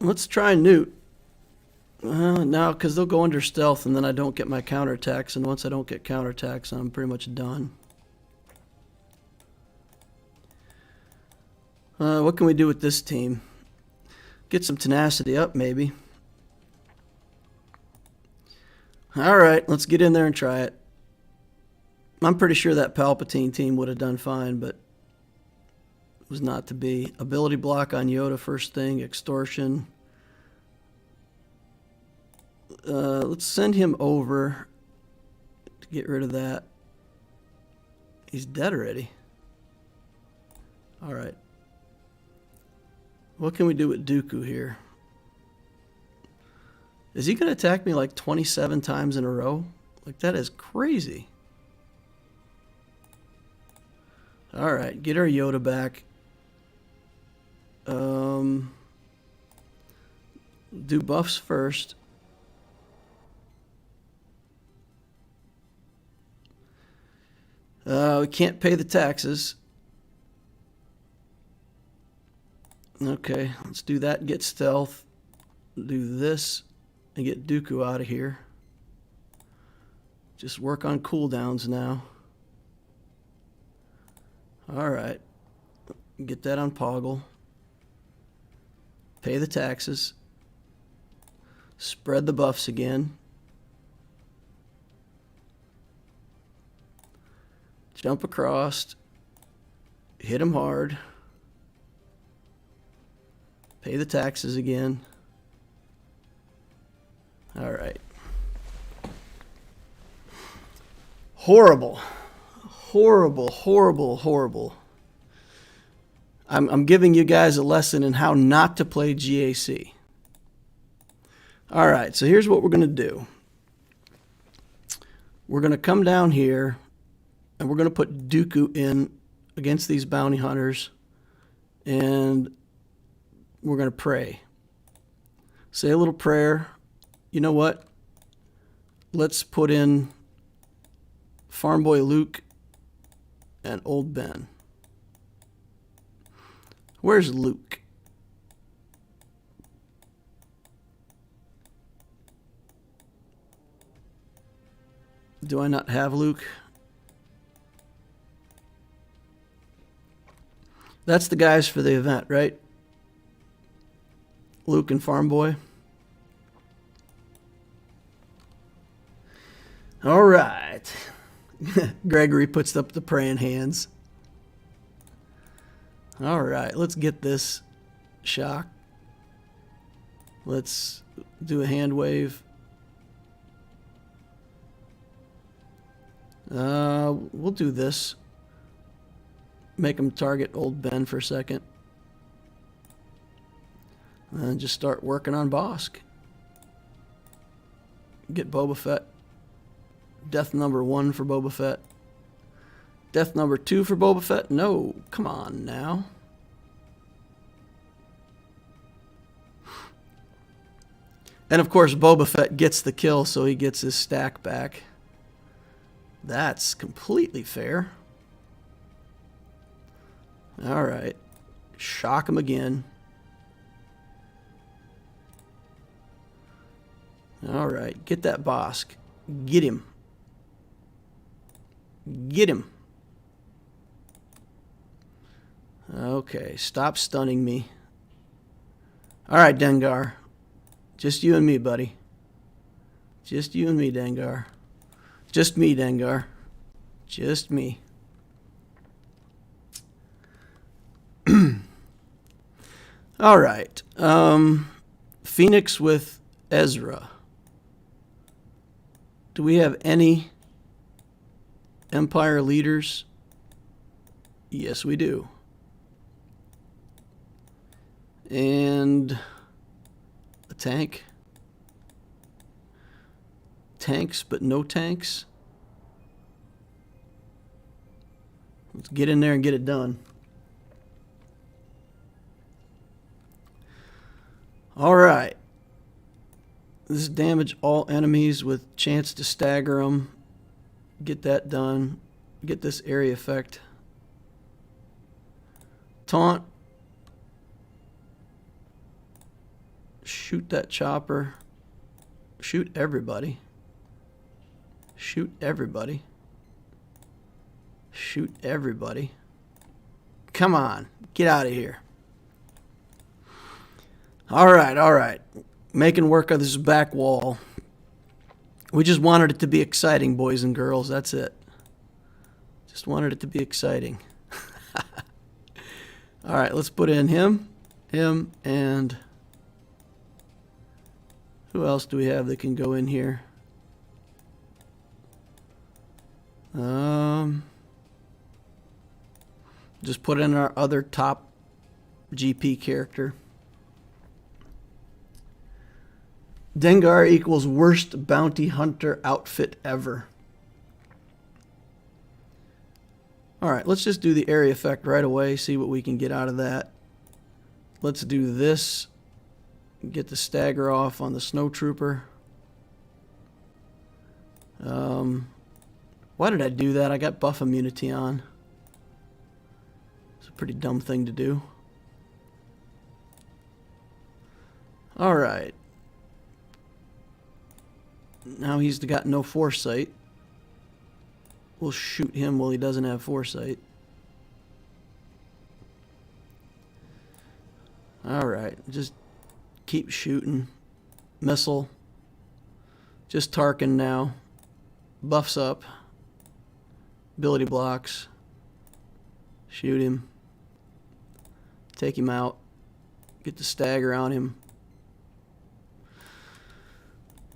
S1: Let's try Nute. No, because they'll go under stealth and then I don't get my counterattacks. And once I don't get counterattacks, I'm pretty much done. What can we do with this team? Get some tenacity up, maybe. Alright, let's get in there and try it. I'm pretty sure that Palpatine team would have done fine, but it was not to be. Ability block on Yoda first thing, extortion. Let's send him over to get rid of that. He's dead already. Alright. What can we do with Dooku here? Is he going to attack me like 27 times in a row? Like, that is crazy. Alright, get our Yoda back. Do buffs first. We can't pay the taxes. Okay, let's do that. Get stealth. Do this and get Dooku out of here. Just work on cooldowns now. Alright. Get that on Poggle. Pay the taxes. Spread the buffs again. Jump across. Hit them hard. Pay the taxes again. Alright. Horrible. Horrible, horrible, horrible. I'm giving you guys a lesson in how not to play GAC. Alright, so here's what we're going to do. We're going to come down here and we're going to put Dooku in against these bounty hunters and we're going to pray. Say a little prayer. You know what? Let's put in Farm Boy Luke and Old Ben. Where's Luke? Do I not have Luke? That's the guys for the event, right? Luke and Farm Boy. All right. Gregory puts up the praying hands. All right, let's get this shock. Let's do a hand wave. We'll do this. Make him target Old Ben for a second. And just start working on Bosk. Get Boba Fett. Death number 1 for Boba Fett. Death number 2 for Boba Fett? No, come on now. And of course Boba Fett gets the kill, so he gets his stack back. That's completely fair. Alright. Shock him again. Alright, get that Bosk. Get him. Get him. Okay, stop stunning me. Alright, Dengar. Just you and me, buddy. Just you and me, Dengar. Just me, Dengar. Just me. Alright. Phoenix with Ezra. Do we have any Empire leaders? Yes, we do. And a tank. Tanks, but no tanks. Let's get in there and get it done. All right. This damage all enemies with chance to stagger them. Get that done. Get this area effect. Taunt. Shoot that chopper. Shoot everybody. Shoot everybody. Shoot everybody. Come on. Get out of here. Alright, alright. Making work of this back wall. We just wanted it to be exciting, boys and girls. That's it. Just wanted it to be exciting. Alright, let's put in him, and who else do we have that can go in here? Just put in our other top GP character. Dengar equals worst bounty hunter outfit ever. Alright, let's just do the area effect right away, see what we can get out of that. Let's do this. Get the stagger off on the Snowtrooper. Why did I do that? I got buff immunity on. It's a pretty dumb thing to do. All right. Now he's got no foresight. We'll shoot him while he doesn't have foresight. All right. Just keep shooting. Missile. Just Tarkin now. Buffs up. Ability blocks. Shoot him. Take him out. Get the stagger on him.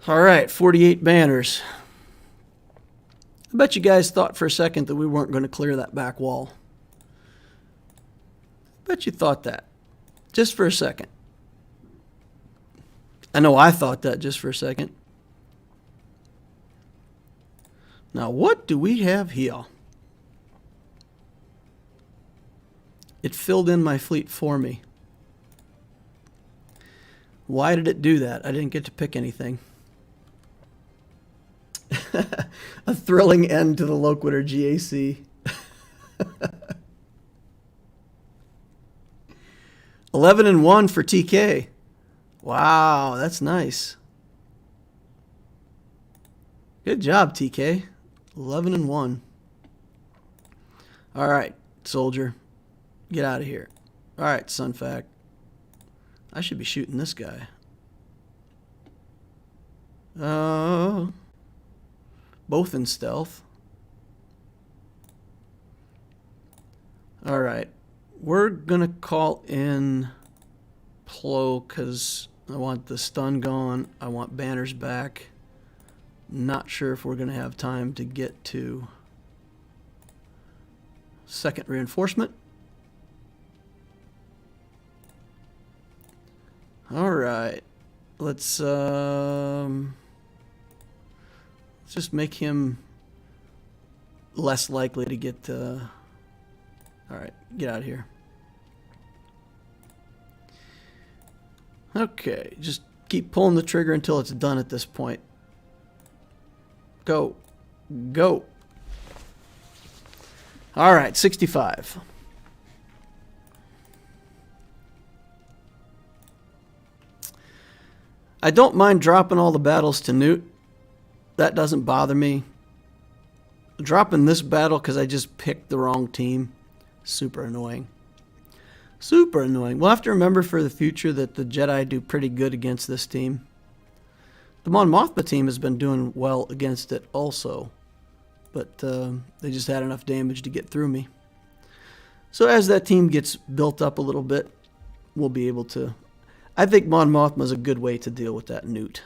S1: All right, 48 banners. I bet you guys thought for a second that we weren't going to clear that back wall. I bet you thought that. Just for a second. I know I thought that just for a second. Now, what do we have here? It filled in my fleet for me. Why did it do that? I didn't get to pick anything. A thrilling end to the Loquitur GAC. 11-1 for TK. Wow, that's nice. Good job, TK. 11-1. All right, soldier. Get out of here. All right, Sunfac. I should be shooting this guy. Both in stealth. All right. We're going to call in Plo because I want the stun gone. I want banners back. Not sure if we're going to have time to get to second reinforcement. All right. Let's just make him less likely to get... All right, get out of here. Okay, just keep pulling the trigger until it's done at this point. Go. Go. All right, 65. I don't mind dropping all the battles to Nute. That doesn't bother me. Dropping this battle because I just picked the wrong team. Super annoying. Super annoying. We'll have to remember for the future that the Jedi do pretty good against this team. The Mon Mothma team has been doing well against it also. But they just had enough damage to get through me. So as that team gets built up a little bit, we'll be able to... I think Mon Mothma is a good way to deal with that Nute.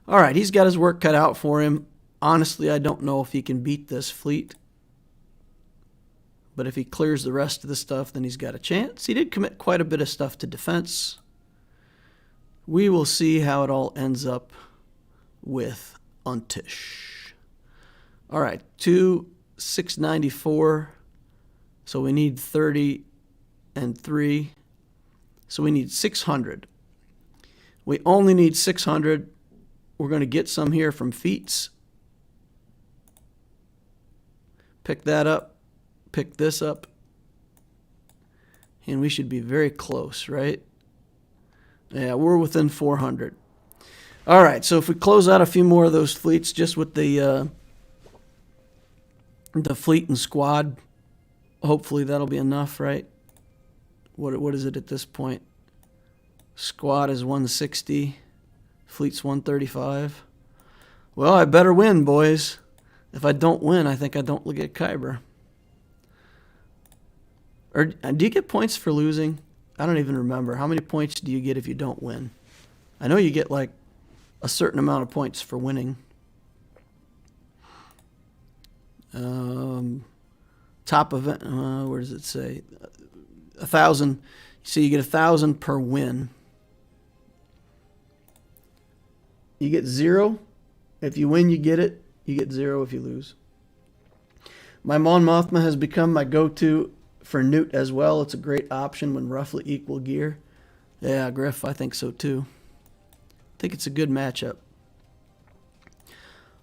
S1: Alright, he's got his work cut out for him. Honestly, I don't know if he can beat this fleet. But if he clears the rest of the stuff, then he's got a chance. He did commit quite a bit of stuff to defense. We will see how it all ends up with Untish. Alright, 694. So we need 30 and 3. So we need 600. We only need 600. We're going to get some here from feats. Pick that up. Pick this up. And we should be very close, right? Yeah, we're within 400. All right, so if we close out a few more of those fleets just with the fleet and squad, hopefully that'll be enough, right? What is it at this point? Squad is 160. Fleet's 135. Well, I better win, boys. If I don't win, I think I don't get Kyber. Or do you get points for losing? I don't even remember. How many points do you get if you don't win? I know you get like a certain amount of points for winning. Top event, where does it say? 1,000. So you get 1,000 per win. You get 0. If you win, you get it. You get 0 if you lose. My Mon Mothma has become my go-to for Nute as well. It's a great option when roughly equal gear. Yeah, Griff, I think so too. I think it's a good matchup.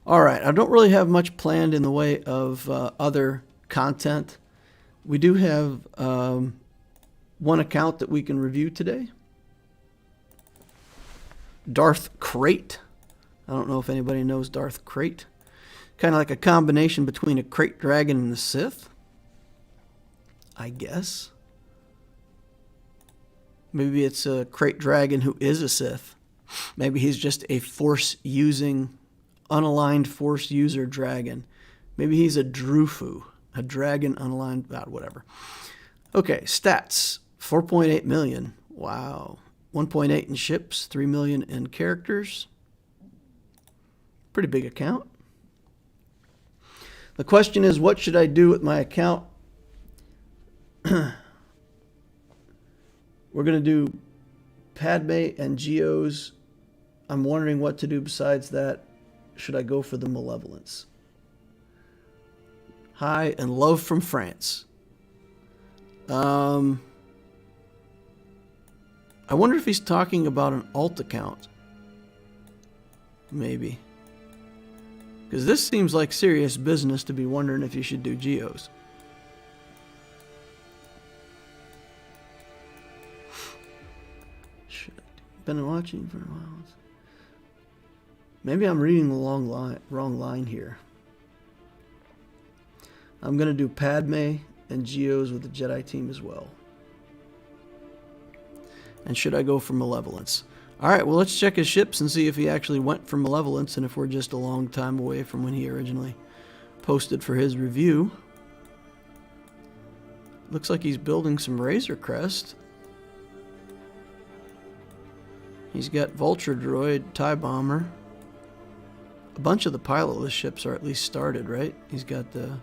S1: All right, I don't really have much planned in the way of other content. We do have one account that we can review today. Darth Krayt. I don't know if anybody knows Darth Krayt. Kind of like a combination between a Krayt Dragon and a Sith, I guess. Maybe it's a Krayt Dragon who is a Sith. Maybe he's just a Force-using, unaligned Force user dragon. Maybe he's a Drufu, a dragon unaligned, whatever. Okay, stats. 4.8 million. Wow. 1.8 in ships, 3 million in characters. Pretty big account. The question is, what should I do with my account? We're going to do Padme and Geos. I'm wondering what to do besides that. Should I go for the Malevolence? Hi, and love from France. I wonder if he's talking about an alt account. Maybe. Because this seems like serious business to be wondering if you should do Geos. Been watching for a while. Maybe I'm reading the wrong line here. I'm going to do Padme and Geos with the Jedi team as well. And should I go for Malevolence? Alright, well, let's check his ships and see if he actually went for Malevolence and if we're just a long time away from when he originally posted for his review. Looks like he's building some Razor Crest. He's got Vulture Droid, TIE Bomber. A bunch of the pilotless ships are at least started, right? He's got the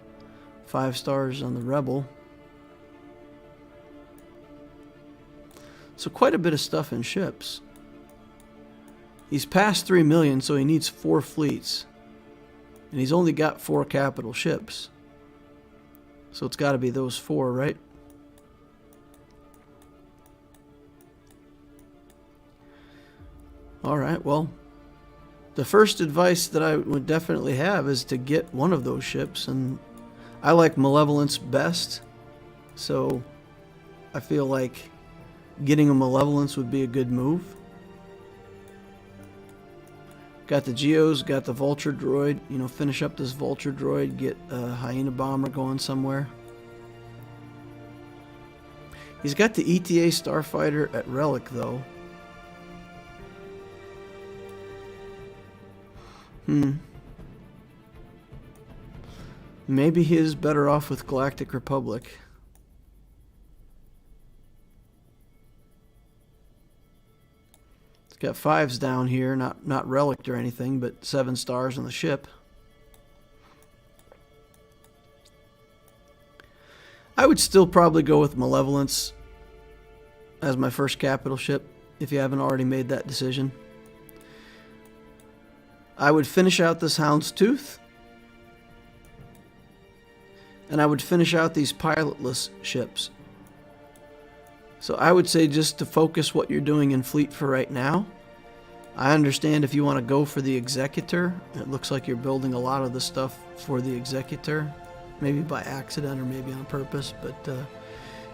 S1: 5 stars on the Rebel. So quite a bit of stuff in ships. He's past 3 million, so he needs 4 fleets. And he's only got 4 capital ships. So it's got to be those 4, right? Alright, well, the first advice that I would definitely have is to get one of those ships, and I like Malevolence best, so I feel like getting a Malevolence would be a good move. Got the Geos, got the Vulture Droid, you know, finish up this Vulture Droid, get a Hyena Bomber going somewhere. He's got the ETA Starfighter at Relic, though. Maybe he is better off with Galactic Republic. It's got 5s down here, not Relic or anything, but 7 stars on the ship. I would still probably go with Malevolence as my first capital ship, if you haven't already made that decision. I would finish out this Houndstooth, and I would finish out these pilotless ships. So I would say just to focus what you're doing in fleet for right now. I understand if you want to go for the Executor. It looks like you're building a lot of the stuff for the Executor, maybe by accident or maybe on purpose, but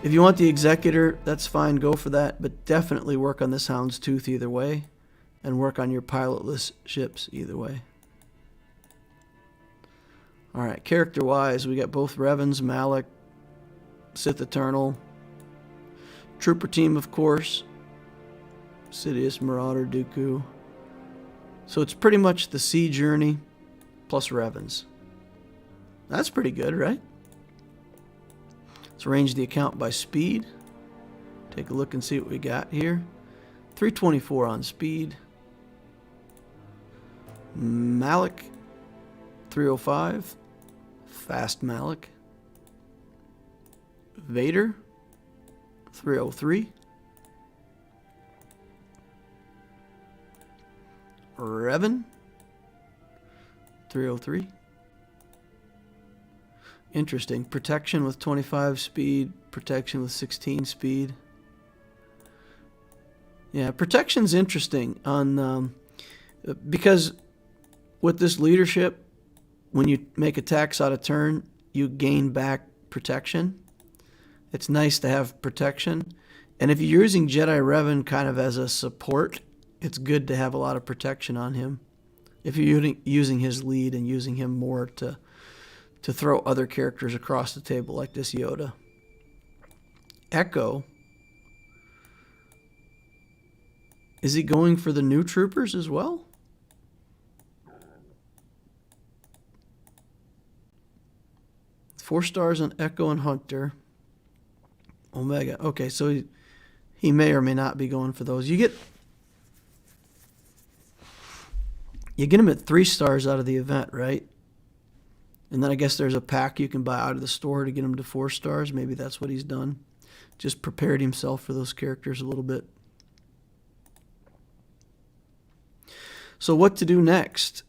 S1: if you want the Executor, that's fine, go for that, but definitely work on this Houndstooth either way. And work on your pilotless ships either way. Alright, character-wise, we got both Revans, Malak, Sith Eternal, Trooper team, of course, Sidious, Marauder, Dooku. So it's pretty much the Sea Journey plus Revans. That's pretty good, right? Let's arrange the account by speed. Take a look and see what we got here. 324 on speed. Malak, 305. Fast Malak. Vader, 303. Revan, 303. Interesting. Protection with 25 speed. Protection with 16 speed. Yeah, protection's interesting on because with this leadership, when you make attacks out of turn, you gain back protection. It's nice to have protection. And if you're using Jedi Revan kind of as a support it's good to have a lot of protection on him. If you're using his lead and using him more to throw other characters across the table like this Yoda. Echo. Is he going for the new troopers as well? Four stars on Echo and Hunter. Omega. Okay, so he may or may not be going for those. You get him at 3 stars out of the event, right? And then I guess there's a pack you can buy out of the store to get him to 4 stars. Maybe that's what he's done. Just prepared himself for those characters a little bit. So what to do next?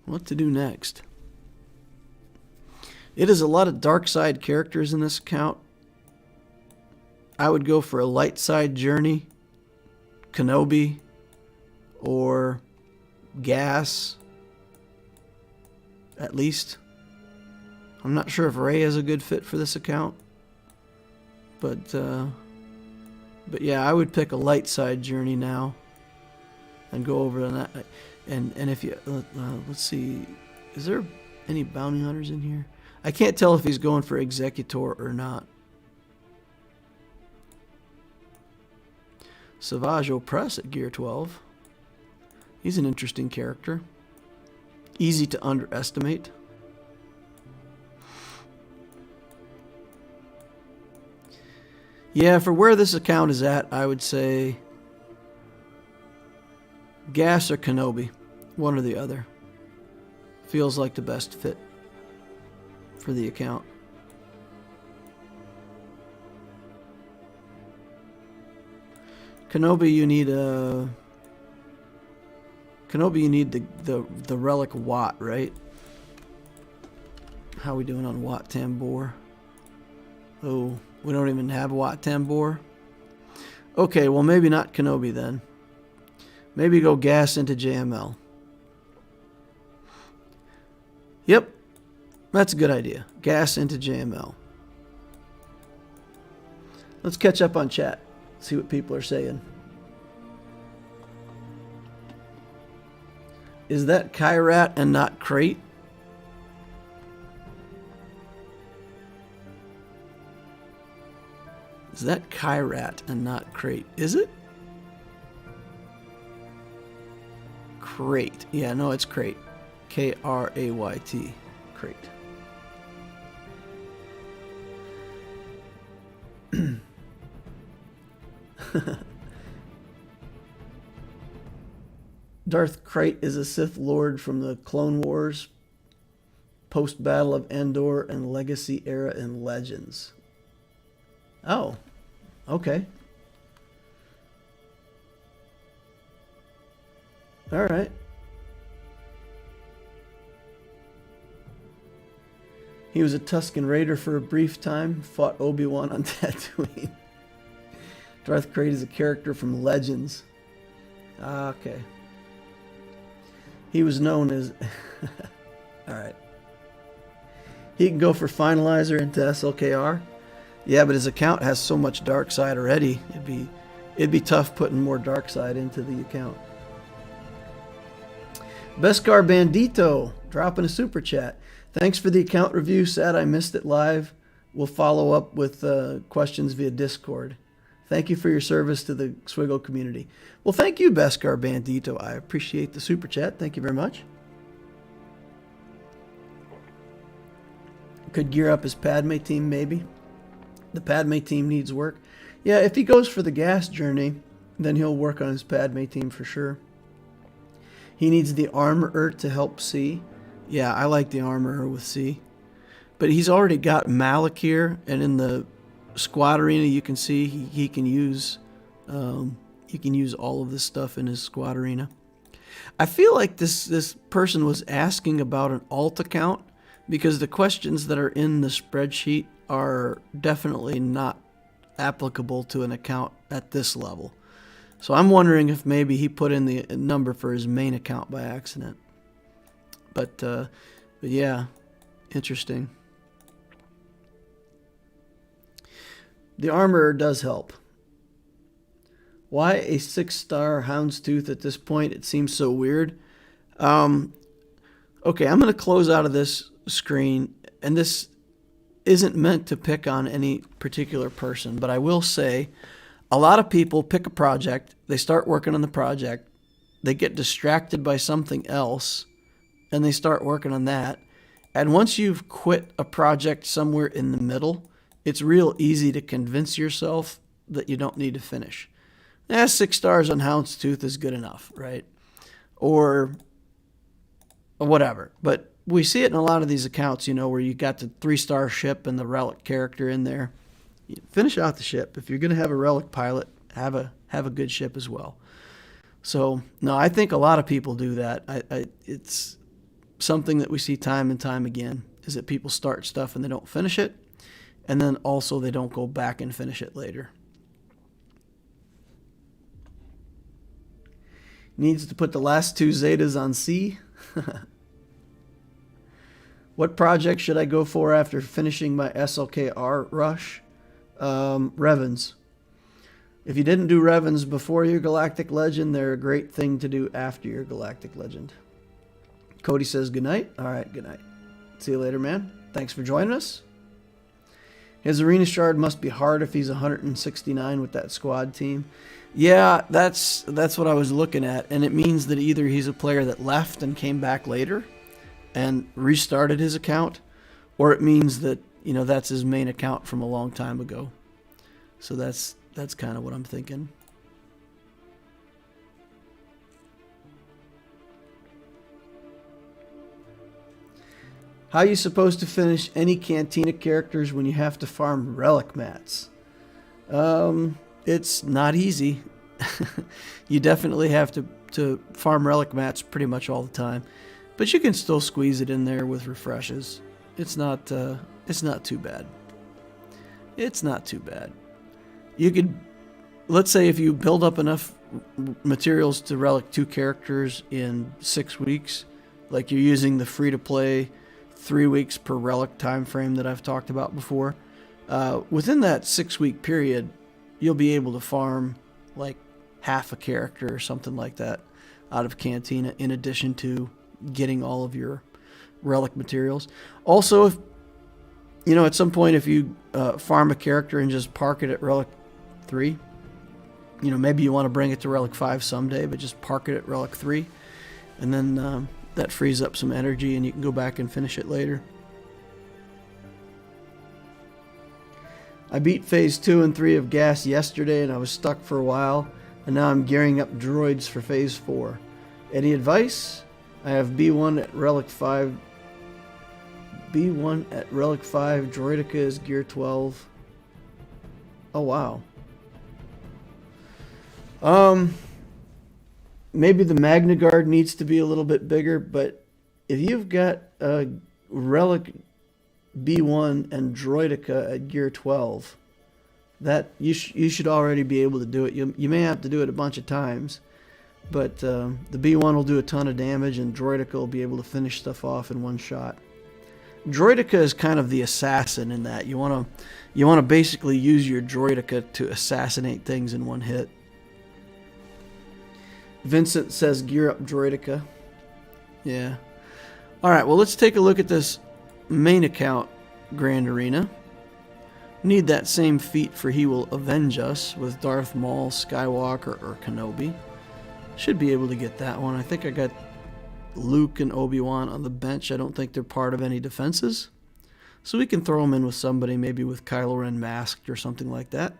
S1: What to do next? It is a lot of dark side characters in this account. I would go for a light side journey, Kenobi, or Gas, at least. I'm not sure if Rey is a good fit for this account, but yeah, I would pick a light side journey now and go over that. And if you let's see, is there any bounty hunters in here? I can't tell if he's going for Executor or not. Savage Opress at Gear 12. He's an interesting character. Easy to underestimate. Yeah, for where this account is at, I would say Gas or Kenobi. One or the other. Feels like the best fit for the account. Kenobi, you need the relic Watt, right? How we doing on Watt Tambor? Oh, we don't even have Watt Tambor. Okay, well maybe not Kenobi then. Maybe go Gas into JML. Yep, that's a good idea. Gas into JML. Let's catch up on chat. See what people are saying. Is that Krayt and not Krayt? Is that Krayt and not Krayt? Is it? Krayt. Yeah, no, it's Krayt. Krayt. Krayt. Darth Krayt is a Sith Lord from the Clone Wars, post-Battle of Endor, and Legacy era in Legends. Oh, okay. All right. He was a Tusken Raider for a brief time, fought Obi-Wan on Tatooine. Darth Krayt is a character from Legends. Ah, okay. He was known as... Alright. He can go for Finalizer into SLKR. Yeah, but his account has so much dark side already. It'd be tough putting more dark side into the account. Beskar Bandito dropping a super chat. Thanks for the account review. Sad I missed it live. We'll follow up with questions via Discord. Thank you for your service to the Swiggle community. Well, thank you, Beskar Bandito. I appreciate the super chat. Thank you very much. Could gear up his Padme team, maybe. The Padme team needs work. Yeah, if he goes for the Gas journey, then he'll work on his Padme team for sure. He needs the Armorer to help C. Yeah, I like the Armorer with C. But he's already got Malakir, and in the Squad Arena you can see he can use all of this stuff in his Squad Arena. I feel like this person was asking about an alt account because the questions that are in the spreadsheet are definitely not applicable to an account at this level. So I'm wondering if maybe he put in the number for his main account by accident. But yeah, interesting. The armor does help. Why a 6-star Houndstooth at this point? It seems so weird. Okay, I'm going to close out of this screen, and this isn't meant to pick on any particular person, but I will say a lot of people pick a project, they start working on the project, they get distracted by something else, and they start working on that. And once you've quit a project somewhere in the middle, it's real easy to convince yourself that you don't need to finish. 6 stars on Houndstooth is good enough, right? Or whatever. But we see it in a lot of these accounts, you know, where you got the 3-star ship and the relic character in there. You finish out the ship. If you're going to have a relic pilot, have a good ship as well. So, no, I think a lot of people do that. It's something that we see time and time again, is that people start stuff and they don't finish it, and then also they don't go back and finish it later. Needs to put the last 2 Zetas on C. What project should I go for after finishing my SLKR rush? Revens. If you didn't do Revens before your Galactic Legend, they're a great thing to do after your Galactic Legend. Cody says good night. All right, good night. See you later, man. Thanks for joining us. His arena shard must be hard if he's 169 with that squad team. Yeah, that's what I was looking at, and it means that either he's a player that left and came back later and restarted his account, or it means that, you know, that's his main account from a long time ago. So that's kind of what I'm thinking. How are you supposed to finish any Cantina characters when you have to farm relic mats? It's not easy. You definitely have to farm relic mats pretty much all the time, but you can still squeeze it in there with refreshes. It's not too bad. It's not too bad. You could, let's say, if you build up enough materials to relic 2 characters in 6 weeks, like you're using the free-to-play 3 weeks per relic time frame that I've talked about before, within that 6-week period, you'll be able to farm like half a character or something like that out of Cantina, in addition to getting all of your relic materials. Also, if you know, at some point, if you farm a character and just park it at relic 3, you know, maybe you want to bring it to relic 5 someday, but just park it at relic 3, and then that frees up some energy and you can go back and finish it later. I beat phase 2 and 3 of gas yesterday and I was stuck for a while, and now I'm gearing up droids for phase 4. Any advice? I have B1 at relic 5. B1 at relic 5. Droideka is gear 12. Oh wow. Maybe the Magna Guard needs to be a little bit bigger, but if you've got a relic B1 and Droideka at gear 12, that you should already be able to do it. You may have to do it a bunch of times, but the B1 will do a ton of damage, and Droideka will be able to finish stuff off in one shot. Droideka is kind of the assassin in that you want to basically use your Droideka to assassinate things in one hit. Vincent says gear up Droideka. Yeah. All right, well, let's take a look at this main account Grand Arena. Need that same feat for He Will Avenge Us with Darth Maul, Skywalker, or Kenobi. Should be able to get that one. I think I got Luke and Obi-Wan on the bench. I don't think they're part of any defenses, so we can throw them in with somebody, maybe with Kylo Ren masked or something like that.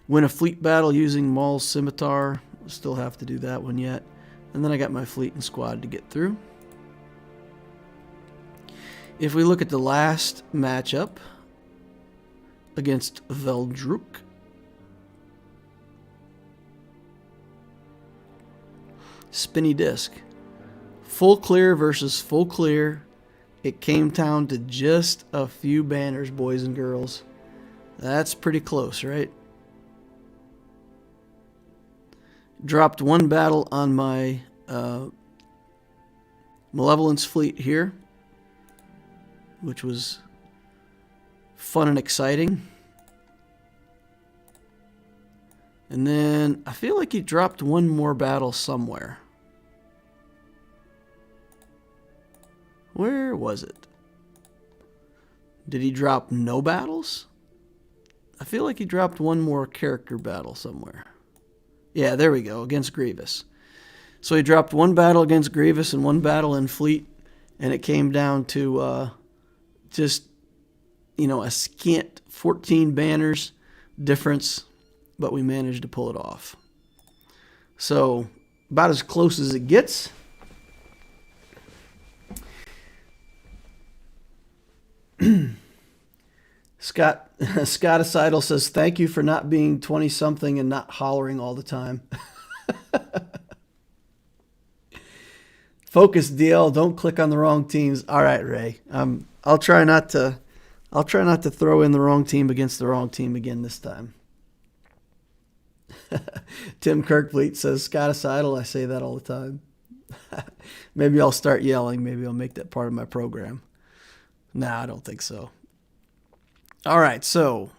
S1: Win a fleet battle using Maul's scimitar. Still have to do that one yet. And then I got my fleet and squad to get through. If we look at the last matchup against Veldruk, spinny disc, full clear versus full clear. It came down to just a few banners, boys and girls. That's pretty close, right? Dropped one battle on my Malevolence fleet here, which was fun and exciting. And then I feel like he dropped one more battle somewhere. Where was it? Did he drop no battles? I feel like he dropped one more character battle somewhere. Yeah, there we go, against Grievous. So he dropped one battle against Grievous and one battle in Fleet, and it came down to just, you know, a scant 14 banners difference, but we managed to pull it off. So about as close as it gets. Scotticidal says, thank you for not being 20-something and not hollering all the time. Focus, DL. Don't click on the wrong teams. All right, Ray. I'll try not to throw in the wrong team against the wrong team again this time. Tim Kirkfleet says, Scotticidal. I say that all the time. Maybe I'll start yelling. Maybe I'll make that part of my program. Nah, I don't think so. All right, so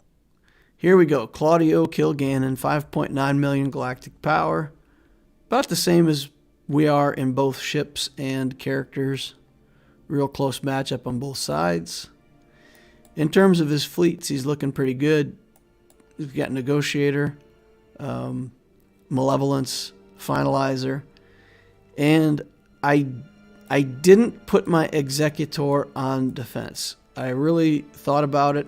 S1: here we go. Claudio Kilgannon, 5.9 million galactic power. About the same as we are in both ships and characters. Real close matchup on both sides. In terms of his fleets, he's looking pretty good. He's got Negotiator, Malevolence, Finalizer. And I didn't put my Executor on defense. I really thought about it.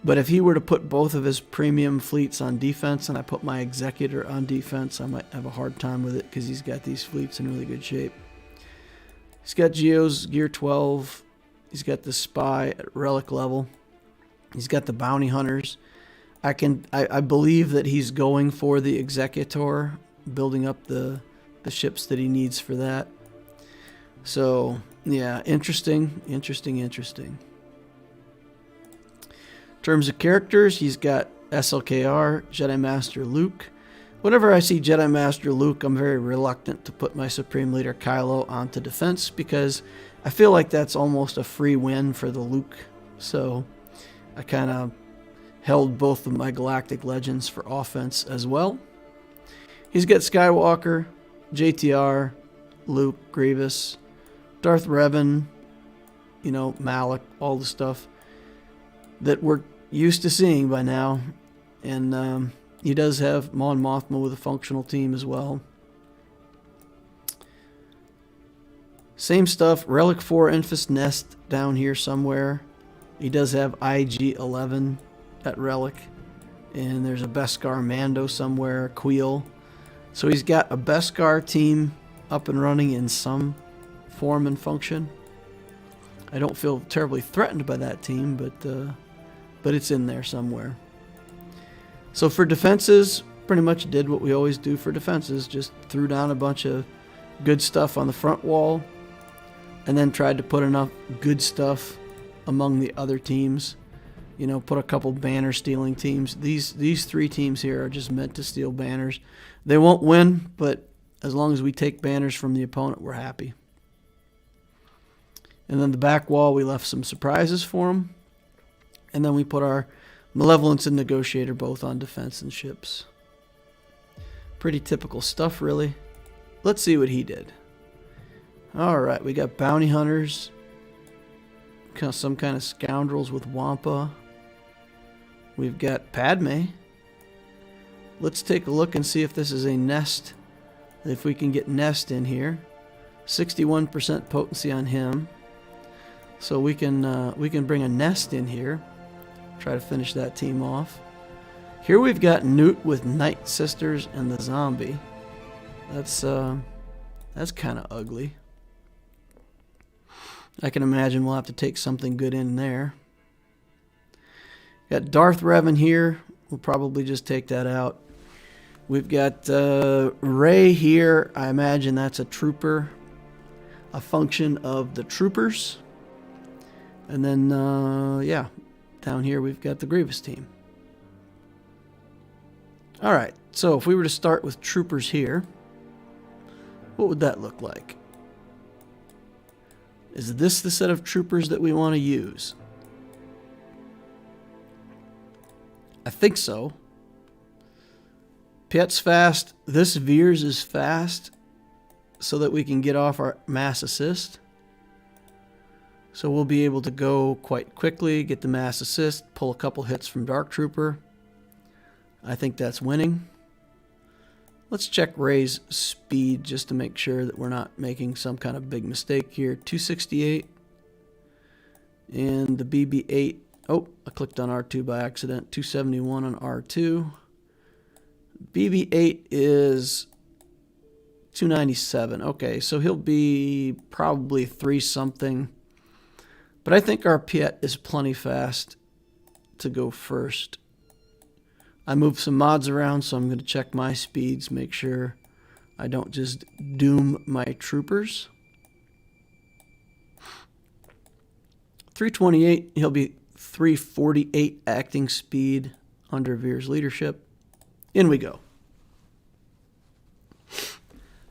S1: But if he were to put both of his premium fleets on defense and I put my Executor on defense, I might have a hard time with it because he's got these fleets in really good shape. He's got Geos, Gear 12. He's got the Spy at Relic level. He's got the Bounty Hunters. I believe that he's going for the Executor, building up the ships that he needs for that. So, yeah, interesting. In terms of characters, he's got SLKR, Jedi Master Luke. Whenever I see Jedi Master Luke, I'm very reluctant to put my Supreme Leader Kylo onto defense because I feel like that's almost a free win for the Luke. So I kind of held both of my Galactic Legends for offense as well. He's got Skywalker, JTR, Luke, Grievous, Darth Revan, you know, Malak, all the stuff that we're used to seeing by now. And he does have Mon Mothma with a functional team as well. Same stuff, Relic 4 Enfys Nest down here somewhere. He does have IG-11 at Relic. And there's a Beskar Mando somewhere, Queel. So he's got a Beskar team up and running in some form and function. I don't feel terribly threatened by that team, but it's in there somewhere. So for defenses, pretty much did what we always do for defenses. Just threw down a bunch of good stuff on the front wall and then tried to put enough good stuff among the other teams. You know, put a couple banner stealing teams. These three teams here are just meant to steal banners. They won't win, but as long as we take banners from the opponent, we're happy. And then the back wall, we left some surprises for them. And then we put our Malevolence and Negotiator both on defense and ships. Pretty typical stuff, really. Let's see what he did. Alright, we got Bounty Hunters. Some kind of Scoundrels with Wampa. We've got Padme. Let's take a look and see if this is a nest. If we can get Nest in here. 61% potency on him. So we can bring a Nest in here. Try to finish that team off. Here we've got Nute with Night Sisters and the Zombie. That's kind of ugly. I can imagine we'll have to take something good in there. Got Darth Revan here. We'll probably just take that out. We've got Rey here. I imagine that's a trooper. A function of the troopers. And then, yeah, down here we've got the Grievous team. Alright, so if we were to start with troopers here, what would that look like? Is this the set of troopers that we want to use? I think so. Piet's fast. This Veers is fast so that we can get off our mass assist. So we'll be able to go quite quickly, get the mass assist, pull a couple hits from Dark Trooper. I think that's winning. Let's check Rey's speed just to make sure that we're not making some kind of big mistake here. 268. And the BB-8. Oh, I clicked on R2 by accident. 271 on R2. BB-8 is 297. Okay, so he'll be probably 3-something. But I think our Piet is plenty fast to go first. I moved some mods around, so I'm going to check my speeds, make sure I don't just doom my troopers. 328, he'll be 348 acting speed under Veer's leadership. In we go.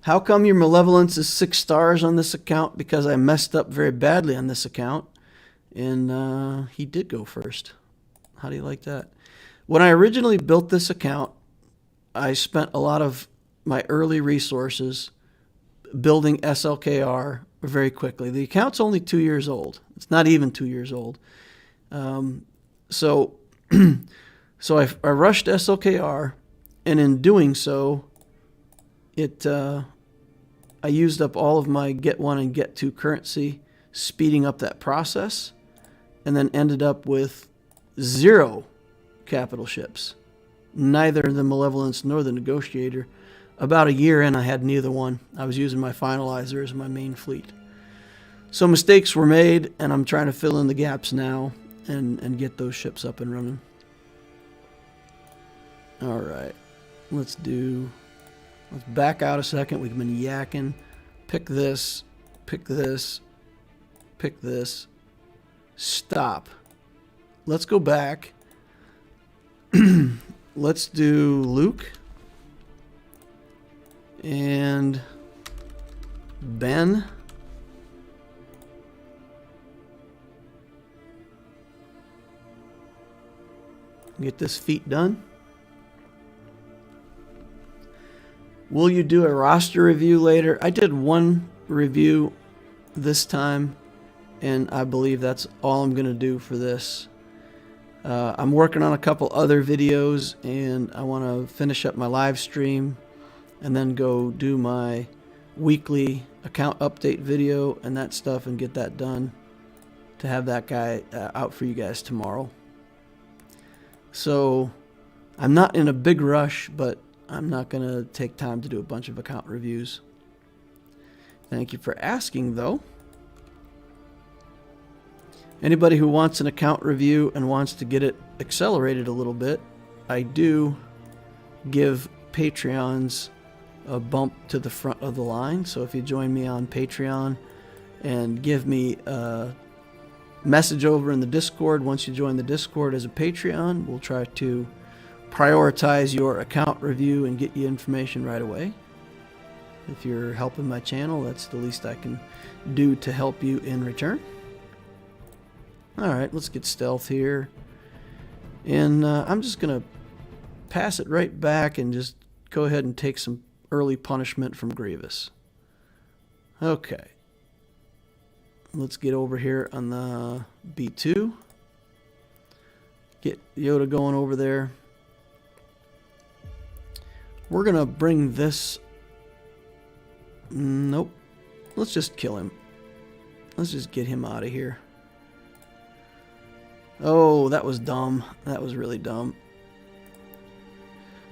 S1: How come your malevolence is 6 stars on this account? Because I messed up very badly on this account. And he did go first. How do you like that? When I originally built this account, I spent a lot of my early resources building SLKR very quickly. The account's only 2 years old. It's not even 2 years old. So I rushed SLKR, and in doing so, I used up all of my Get 1 and Get 2 currency, speeding up that process, and then ended up with 0 capital ships. Neither the Malevolence nor the Negotiator. About a year in, I had neither one. I was using my Finalizer as my main fleet. So mistakes were made, and I'm trying to fill in the gaps now and get those ships up and running. Alright, let's back out a second. We've been yakking. Pick this, pick this, pick this. Stop. Let's go back. Let's do Luke and Ben. Get this feat done. Will you do a roster review later? I did one review this time, and I believe that's all I'm going to do for this. I'm working on a couple other videos, and I want to finish up my live stream and then go do my weekly account update video and that stuff and get that done to have that guy out for you guys tomorrow. So I'm not in a big rush, but I'm not going to take time to do a bunch of account reviews. Thank you for asking, though. Anybody who wants an account review and wants to get it accelerated a little bit, I do give Patreons a bump to the front of the line. So if you join me on Patreon and give me a message over in the Discord, once you join the Discord as a Patreon, we'll try to prioritize your account review and get you information right away. If you're helping my channel, that's the least I can do to help you in return. Alright, let's get stealth here. And I'm just going to pass it right back and just go ahead and take some early punishment from Grievous. Okay. Let's get over here on the B2. Get Yoda going over there. We're going to bring this... Nope. Let's just kill him. Let's just get him out of here. Oh, that was dumb. That was really dumb.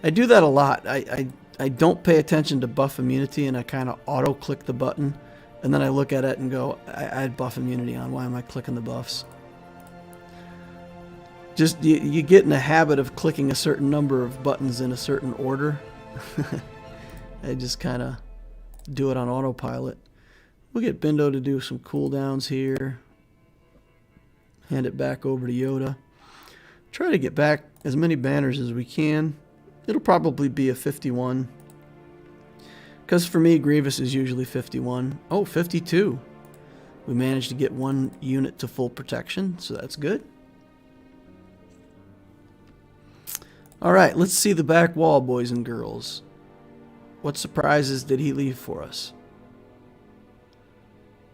S1: I do that a lot. I don't pay attention to buff immunity, and I kind of auto-click the button, and then I look at it and go, I had buff immunity on. Why am I clicking the buffs? Just, you get in the habit of clicking a certain number of buttons in a certain order. I just kind of do it on autopilot. We'll get Bindo to do some cooldowns here. Hand it back over to Yoda. Try to get back as many banners as we can. It'll probably be a 51. Because for me, Grievous is usually 51. Oh, 52. We managed to get one unit to full protection, so that's good. All right, let's see the back wall, boys and girls. What surprises did he leave for us?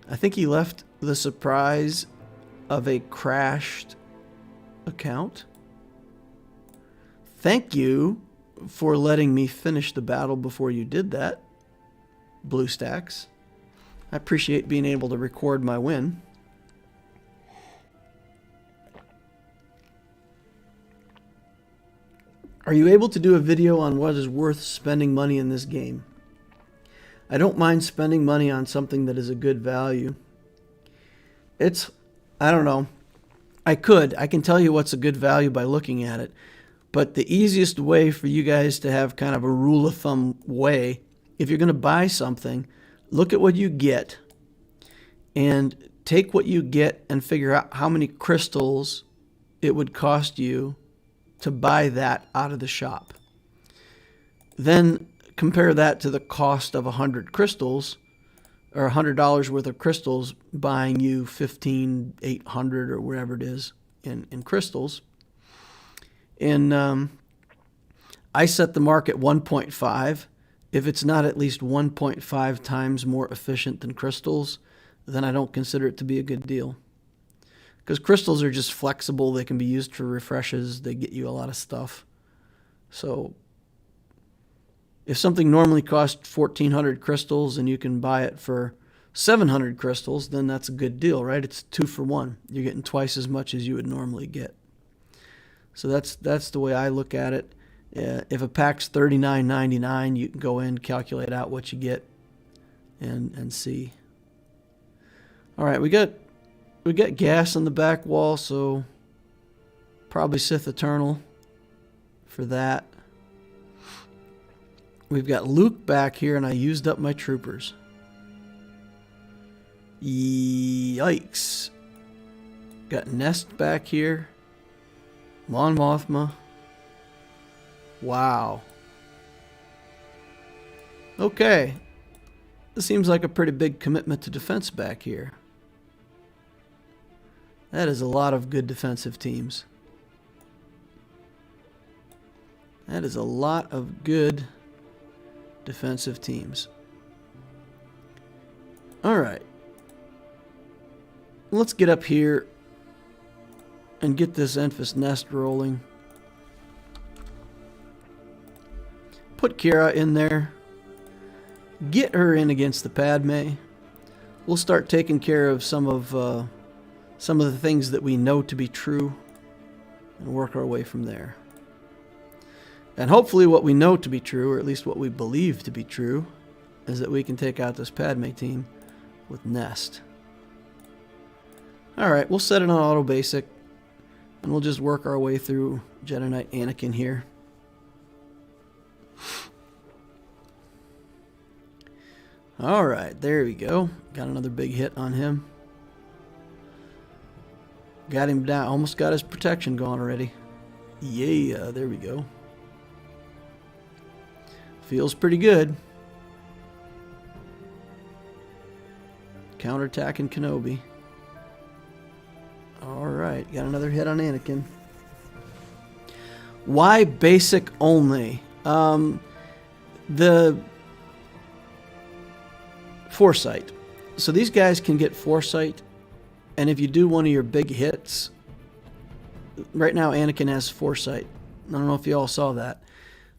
S1: I think he left the surprise of a crashed account. Thank you for letting me finish the battle before you did that, BlueStacks. I appreciate being able to record my win. Are you able to do a video on what is worth spending money in this game? I don't mind spending money on something that is a good value. I don't know. I can tell you what's a good value by looking at it. But the easiest way for you guys to have kind of a rule of thumb way, if you're going to buy something, look at what you get and take what you get and figure out how many crystals it would cost you to buy that out of the shop. Then compare that to the cost of 100 crystals, or $100 worth of crystals buying you 15,800 or whatever it is in crystals. And I set the mark at 1.5. If it's not at least 1.5 times more efficient than crystals, then I don't consider it to be a good deal. Because crystals are just flexible. They can be used for refreshes. They get you a lot of stuff. So if something normally costs 1,400 crystals and you can buy it for 700 crystals, then that's a good deal, right? It's 2 for 1. You're getting twice as much as you would normally get. So that's the way I look at it. If a pack's $39.99, you can go in, calculate out what you get, and see. All right, we got gas on the back wall, so probably Sith Eternal for that. We've got Luke back here, and I used up my troopers. Yikes. Got Nest back here. Mon Mothma. Wow. Okay. This seems like a pretty big commitment to defense back here. That is a lot of good defensive teams. That is a lot of good defensive teams. All right. Let's get up here and get this Enfys Nest rolling. Put Kira in there. Get her in against the Padme. We'll start taking care of some of the things that we know to be true and work our way from there. And hopefully what we know to be true, or at least what we believe to be true, is that we can take out this Padme team with Nest. Alright, we'll set it on auto basic, and we'll just work our way through Jedi Knight Anakin here. Alright, there we go. Got another big hit on him. Got him down. Almost got his protection gone already. Yeah, there we go. Feels pretty good. Counterattacking Kenobi. Alright, got another hit on Anakin. Why basic only? The Foresight. So these guys can get Foresight, and if you do one of your big hits, right now Anakin has Foresight. I don't know if you all saw that.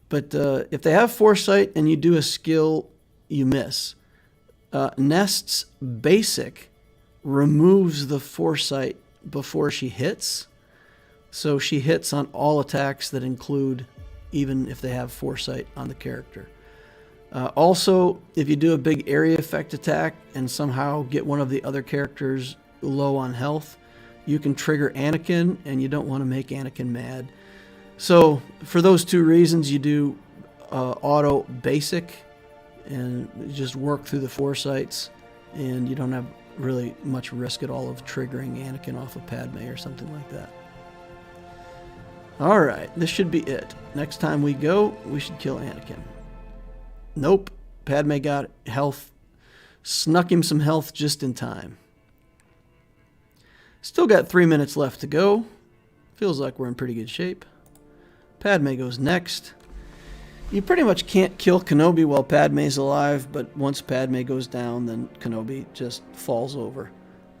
S1: But if they have Foresight and you do a skill, you miss. Nest's basic removes the Foresight before she hits. So she hits on all attacks that include, even if they have Foresight on the character. Also, if you do a big area effect attack and somehow get one of the other characters low on health, you can trigger Anakin, and you don't want to make Anakin mad. So for those two reasons, you do auto basic and just work through the Foresights, and you don't have really much risk at all of triggering Anakin off of Padme or something like that. Alright, this should be it. Next time we go, we should kill Anakin. Nope, Padme got health. Snuck him some health just in time. Still got 3 minutes left to go. Feels like we're in pretty good shape. Padme goes next. You pretty much can't kill Kenobi while Padme's alive, but once Padme goes down, then Kenobi just falls over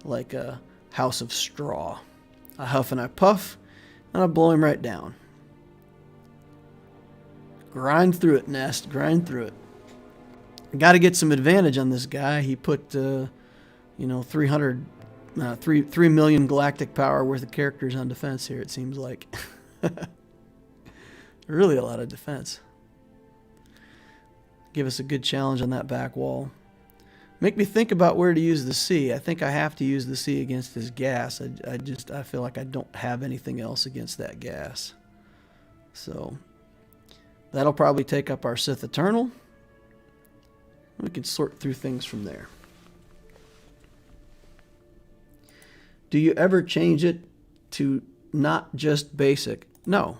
S1: like a house of straw. I huff and I puff, and I blow him right down. Grind through it, Nest. Grind through it. Got to get some advantage on this guy. He put, 3 million galactic power worth of characters on defense here, it seems like. Really a lot of defense. Give us a good challenge on that back wall. Make me think about where to use the C. I think I have to use the C against his gas. I feel like I don't have anything else against that gas. So that'll probably take up our Sith Eternal. We can sort through things from there. Do you ever change it to not just basic? No,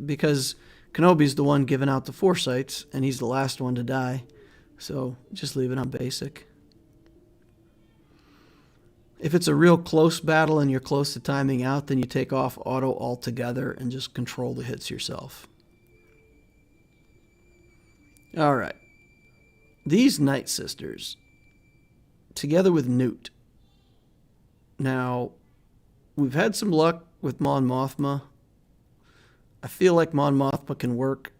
S1: because Kenobi's the one giving out the foresights, and he's the last one to die. So just leave it on basic. If it's a real close battle and you're close to timing out, then you take off auto altogether and just control the hits yourself. All right. These Night Sisters, together with Nute. Now, we've had some luck with Mon Mothma. I feel like Mon Mothma can work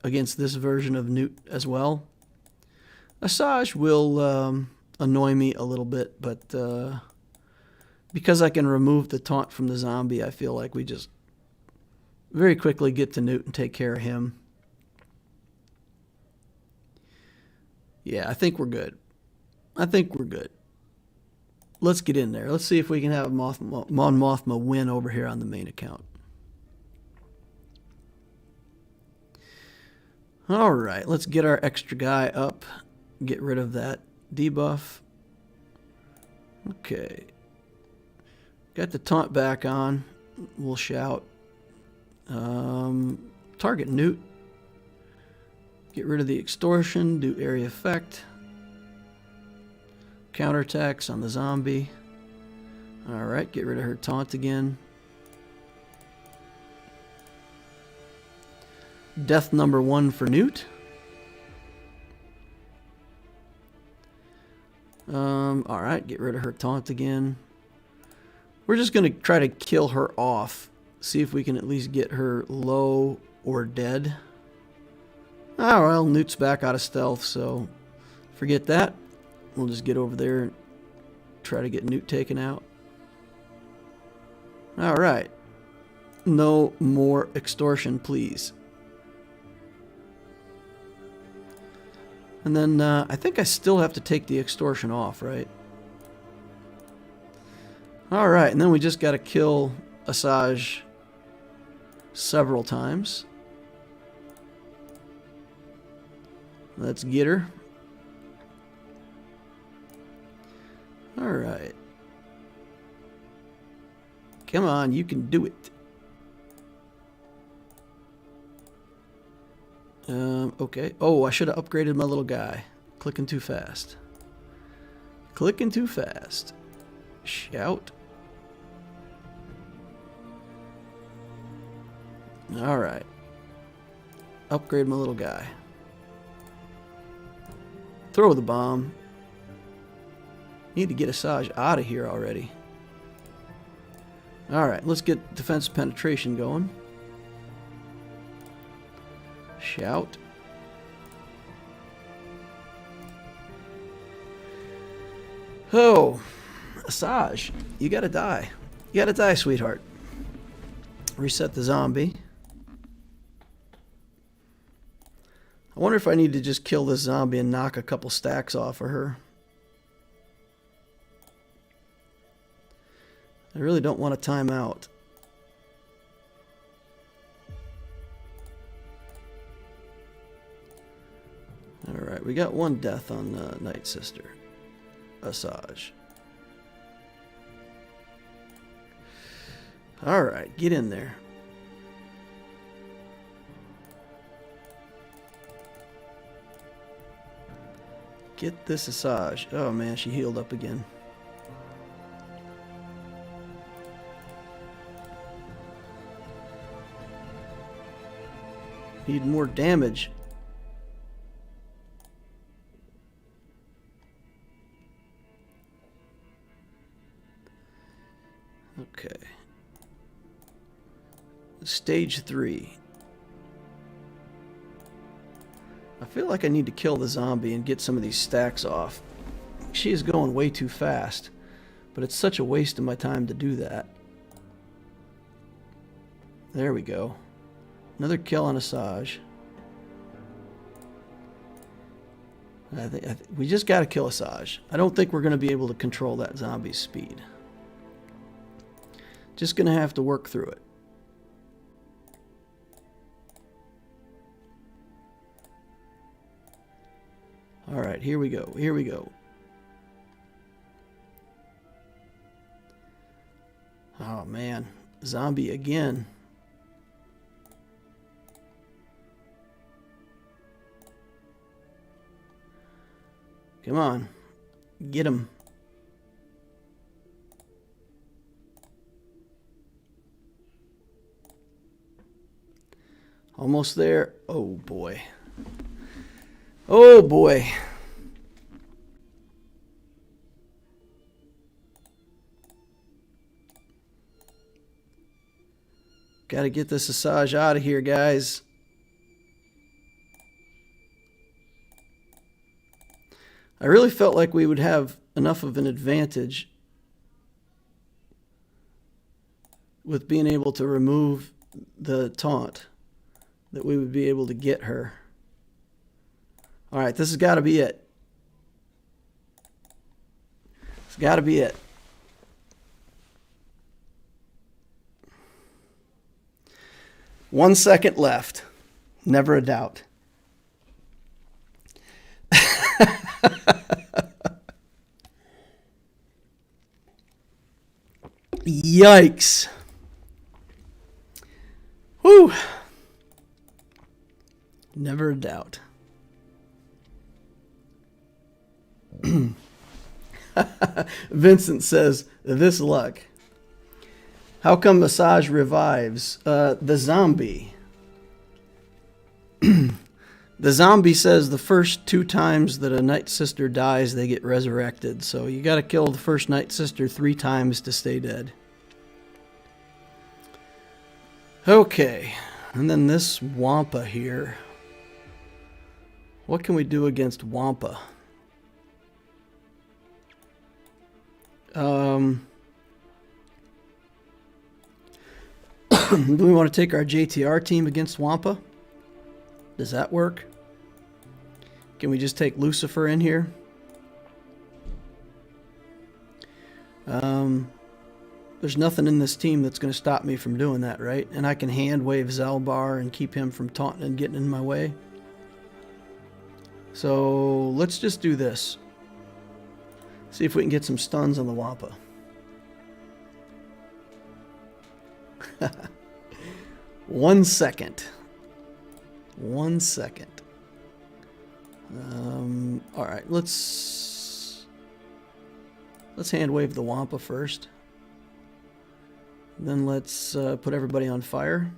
S1: against this version of Nute as well. Asajj will annoy me a little bit, but because I can remove the taunt from the zombie, I feel like we just very quickly get to Nute and take care of him. Yeah, I think we're good. Let's get in there. Let's see if we can have Mon Mothma win over here on the main account. All right, let's get our extra guy up. Get rid of that debuff. Okay. Got the taunt back on. We'll shout. Target Nute. Get rid of the extortion. Do area effect. Counterattacks on the zombie. All right, get rid of her taunt again. Death number 1 for Nute. All right, get rid of her taunt again. We're just going to try to kill her off. See if we can at least get her low or dead. Oh, well, Nute's back out of stealth, so forget that. We'll just get over there and try to get Nute taken out. All right. No more extortion, please. And then I think I still have to take the extortion off, right? All right, and then we just got to kill Asajj several times. Let's get her. All right. Come on, you can do it. Okay. Oh, I should have upgraded my little guy. Clicking too fast. Clicking too fast. Shout. All right. Upgrade my little guy. Throw the bomb. Need to get Asajj out of here already. All right, let's get defense penetration going. Shout. Oh, Asajj, you gotta die. You gotta die, sweetheart. Reset the zombie. I wonder if I need to just kill this zombie and knock a couple stacks off of her. I really don't want to time out. Alright, we got one death on Night Sister. Asajj. Alright, get in there. Get this Asajj. Oh man, she healed up again. Need more damage. Okay. Stage 3. I feel like I need to kill the zombie and get some of these stacks off. She is going way too fast, but it's such a waste of my time to do that. There we go. Another kill on Asajj. We just got to kill Asajj. I don't think we're going to be able to control that zombie's speed. Just going to have to work through it. All right, here we go. Here we go. Oh, man. Zombie again. Come on. Get him. Almost there. Oh, boy. Oh, boy. Got to get this Asajj out of here, guys. I really felt like we would have enough of an advantage with being able to remove the taunt that we would be able to get her. All right, this has got to be it. It's got to be it. One second left. Never a doubt. Yikes. Whew. Never a doubt. Vincent says, this luck. How come Asajj revives? The zombie. The zombie says the first 2 times that a Night Sister dies, they get resurrected. So you got to kill the first Night Sister 3 times to stay dead. Okay. And then this Wampa here. What can we do against Wampa? Do we want to take our JTR team against Wampa? Does that work? Can we just take LSUFUR in here? There's nothing in this team that's going to stop me from doing that, right? And I can hand wave Zalbar and keep him from taunting and getting in my way. So let's just do this. See if we can get some stuns on the Wampa. 1 second. 1 second. All right, let's hand wave the Wampa first. Then let's put everybody on fire.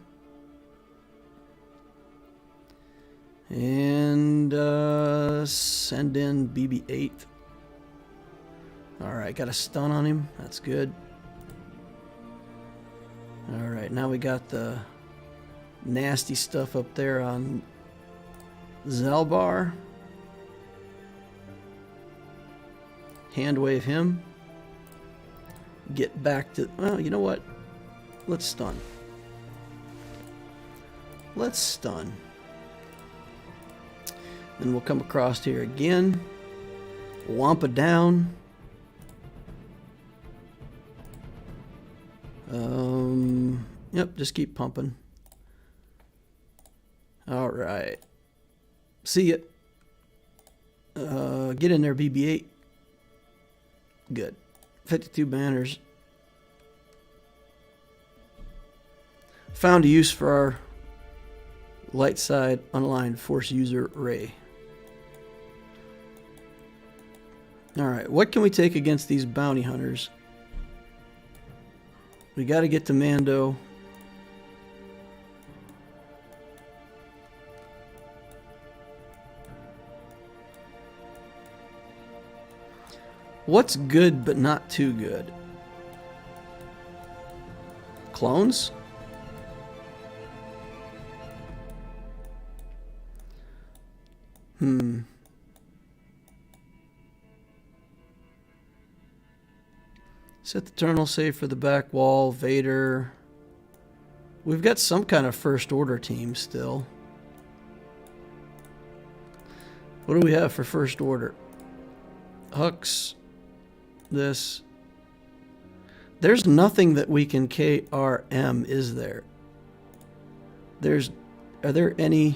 S1: And send in BB-8. All right, got a stun on him. That's good. All right, now we got the nasty stuff up there on Zalbar. Hand wave him. Get back to... Well, you know what? Let's stun. Let's stun. Then we'll come across here again. Wampa down. Yep, just keep pumping. All right. See ya. Get in there, BB-8. Good. 52 banners. Found a use for our light side unaligned force user Ray. Alright, what can we take against these bounty hunters? We got to get to Mando. What's good but not too good? Clones? Set the terminal safe for the back wall. Vader. We've got some kind of first order team still. What do we have for first order? Hux. This. There's nothing that we can KRM, is there? Are there any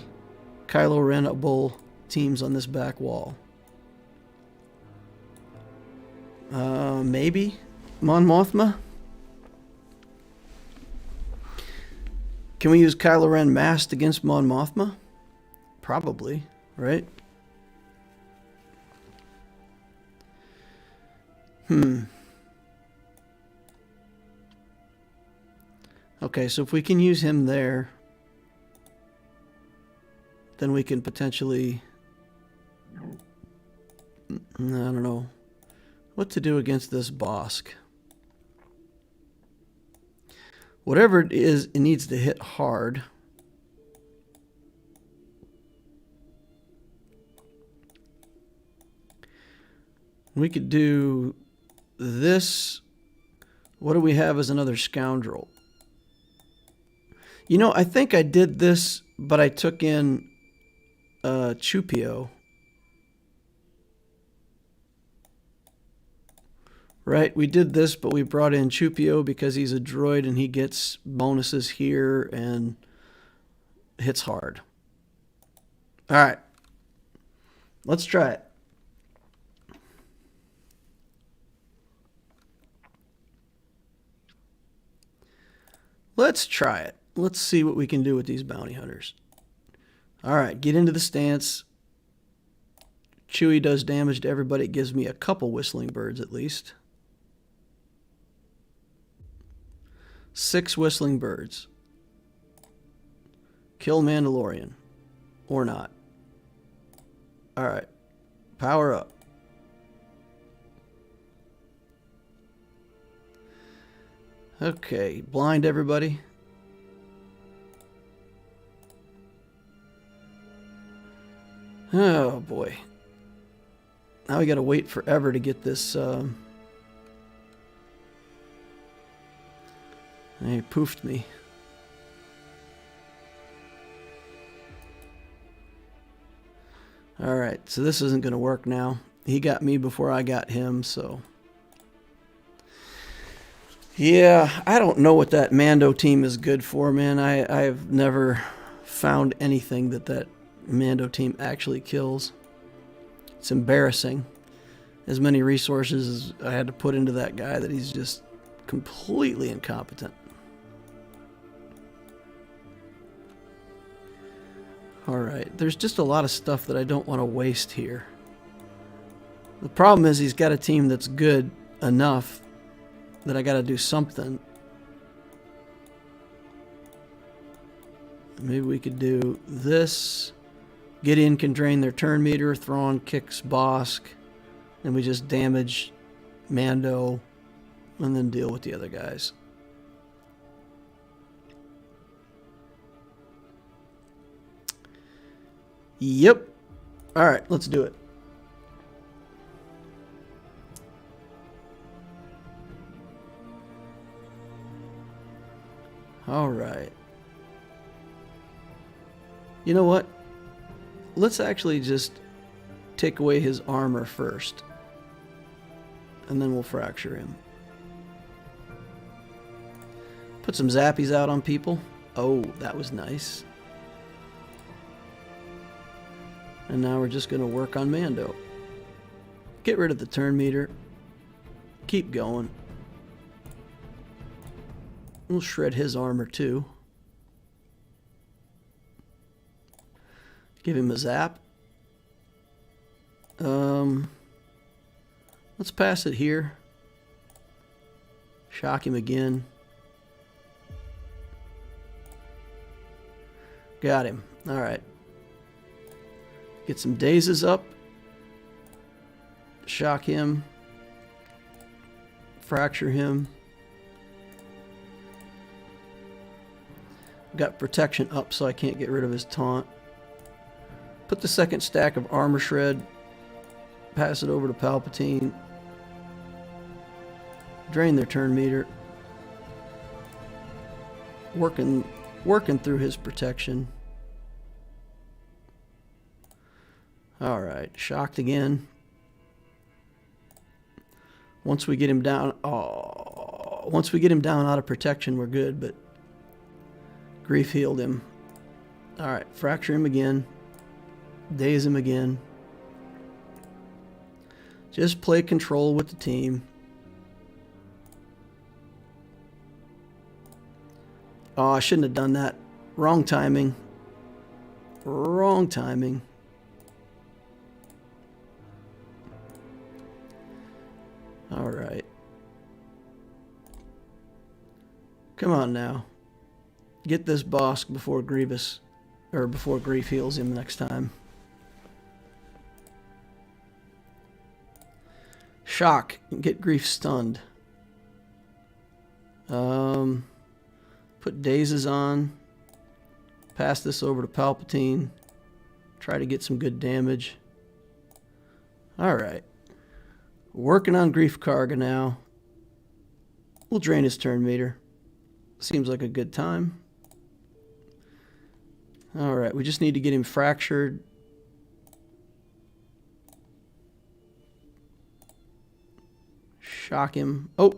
S1: Kylo Ren-able teams on this back wall? Maybe Mon Mothma? Can we use Kylo Ren masked against Mon Mothma? Probably, right? Okay, so if we can use him there, then we can potentially... I don't know what to do against this Bosk. Whatever it is, it needs to hit hard. We could do this. What do we have as another Scoundrel? You know, I think I did this, but I took in Chupio. Right, we did this, but we brought in Chupio because he's a droid and he gets bonuses here and hits hard. All right, let's try it. Let's try it. Let's see what we can do with these bounty hunters. All right, get into the stance. Chewie does damage to everybody. It gives me a couple whistling birds at least. 6 whistling birds. Kill Mandalorian. Or not. Alright. Power up. Okay. Blind everybody. Oh boy. Now we gotta wait forever to get this... He poofed me. Alright, so this isn't going to work now. He got me before I got him, so... Yeah, I don't know what that Mando team is good for, man. I've never found anything that Mando team actually kills. It's embarrassing. As many resources as I had to put into that guy that he's just completely incompetent. Alright, there's just a lot of stuff that I don't want to waste here. The problem is he's got a team that's good enough that I got to do something. Maybe we could do this. Gideon can drain their turn meter. Thrawn kicks Bosk. And we just damage Mando. And then deal with the other guys. Yep. Alright, let's do it. Alright. You know what? Let's actually just take away his armor first. And then we'll fracture him. Put some zappies out on people. Oh, that was nice. And now we're just going to work on Mando. Get rid of the turn meter. Keep going. We'll shred his armor too. Give him a zap. Let's pass it here. Shock him again. Got him. All right. Get some dazes up. Shock him. Fracture him. Got protection up so I can't get rid of his taunt. Put the second stack of armor shred. Pass it over to Palpatine. Drain their turn meter. Working through his protection. Alright, shocked again. Once we get him down, once we get him down out of protection, we're good, but Grief healed him. Alright, fracture him again. Daze him again. Just play control with the team. Oh, I shouldn't have done that. Wrong timing. Wrong timing. All right. Come on now. Get this boss before Grievous, or before Grief heals him next time. Shock. Get Grief stunned. Put Dazes on. Pass this over to Palpatine. Try to get some good damage. Alright. Working on Grief Karga now. We'll drain his turn meter. Seems like a good time. Alright, we just need to get him fractured. Shock him. Oh!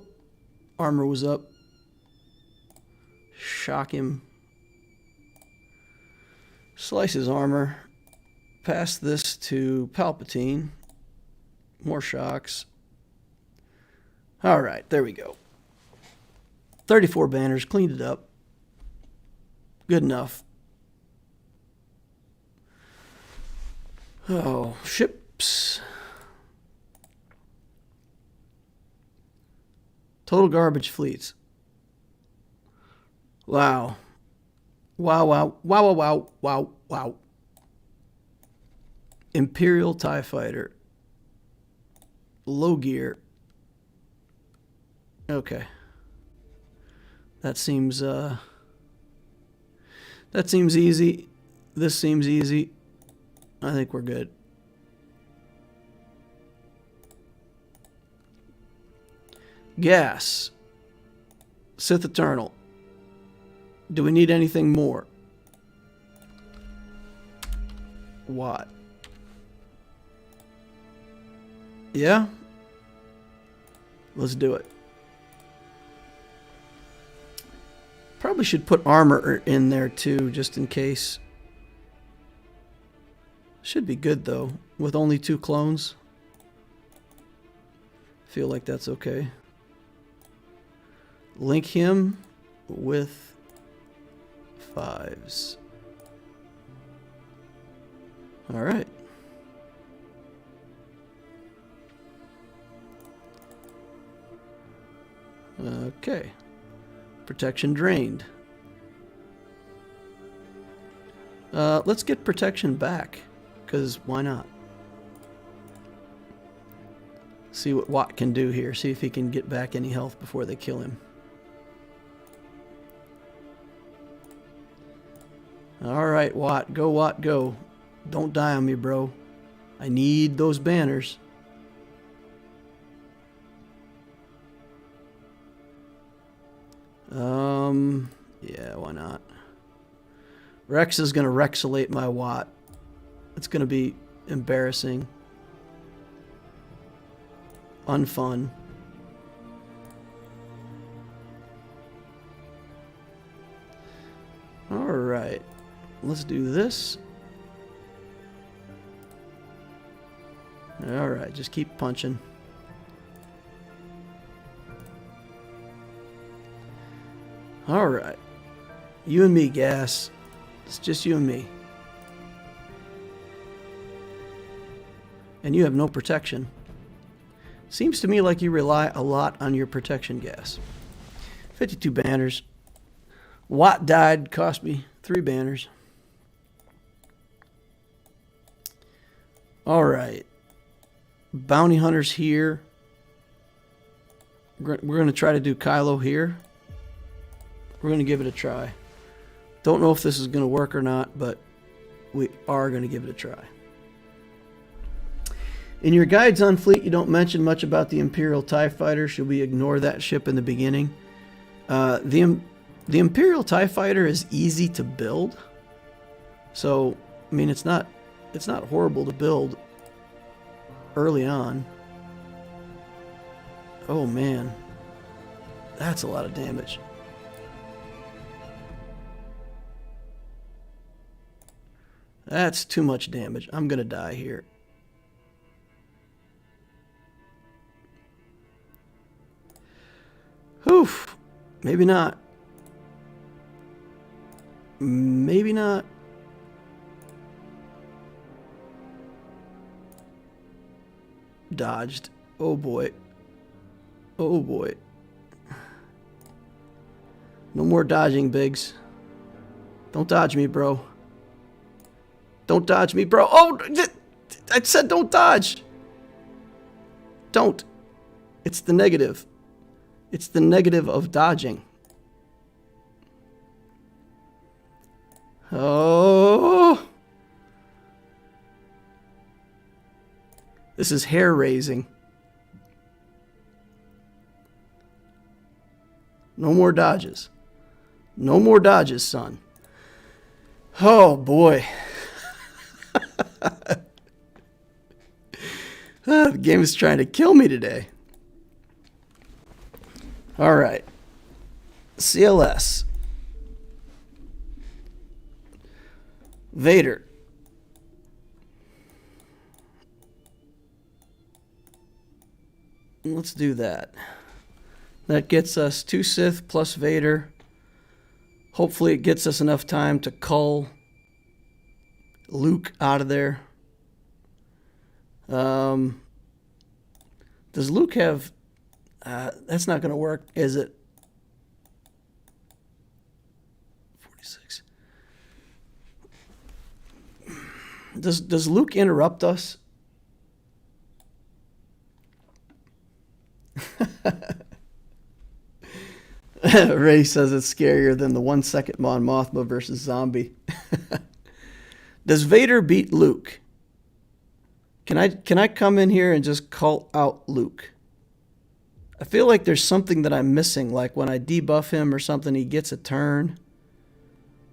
S1: Armor was up. Shock him. Slice his armor. Pass this to Palpatine. More shocks. Alright, there we go. 34 banners, cleaned it up. Good enough. Oh, ships. Total garbage fleets. Wow. Wow, wow, wow, wow, wow, wow, wow. Imperial TIE Fighter. Low gear. Okay. That seems easy. This seems easy. I think we're good. Gas. Sith Eternal. Do we need anything more? What? Yeah? Let's do it. Probably should put armor in there too, just in case. Should be good though, with only 2 clones. Feel like that's okay. Link him with 5s. All right. Okay. Protection drained. Let's get protection back, because why not? See what Watt can do here. See if he can get back any health before they kill him. Alright, Watt. Go, Watt, go. Don't die on me, bro. I need those banners. Yeah, why not? Rex is going to Rexolate my Watt. It's going to be embarrassing. Unfun. Alright. Let's do this. Alright, just keep punching. Alright. You and me, Gas. It's just you and me. And you have no protection. Seems to me like you rely a lot on your protection, Gas. 52 banners. Watt died, cost me 3 banners. Alright. Bounty hunters here. We're going to try to do Kylo here. We're going to give it a try. Don't know if this is going to work or not, but we are going to give it a try. In your guides on fleet, you don't mention much about the Imperial TIE Fighter. Should we ignore that ship in the beginning? The Imperial TIE Fighter is easy to build. So, I mean, it's not horrible to build early on. Oh, man. That's a lot of damage. That's too much damage. I'm going to die here. Oof. Maybe not. Maybe not. Dodged. Oh boy. Oh boy. No more dodging, Biggs. Don't dodge me, bro. Don't dodge me, bro. Oh, I said don't dodge. Don't. It's the negative. It's the negative of dodging. Oh. This is hair raising. No more dodges. No more dodges, son. Oh, boy. The game is trying to kill me today. All right. CLS. Vader. Let's do that. That gets us 2 Sith plus Vader. Hopefully it gets us enough time to cull Luke out of there. Does Luke have... that's not going to work, is it? 46. Does Luke interrupt us? Ray says it's scarier than the 1 second Mon Mothma versus Zombie. Does Vader beat Luke? Can I come in here and just call out Luke? I feel like there's something that I'm missing, like when I debuff him or something, he gets a turn.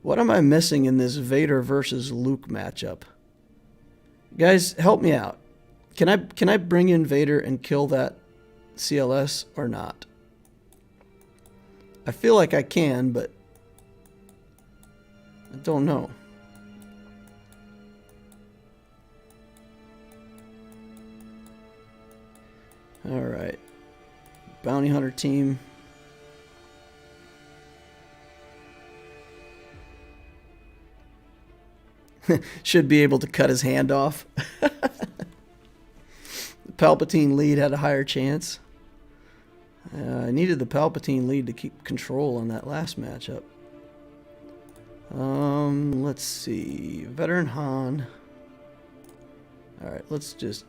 S1: What am I missing in this Vader versus Luke matchup? Guys, help me out. Can I bring in Vader and kill that CLS or not? I feel like I can, but I don't know. All right. Bounty Hunter team. Should be able to cut his hand off. The Palpatine lead had a higher chance. I needed the Palpatine lead to keep control on that last matchup. Let's see. Veteran Han. Alright, let's just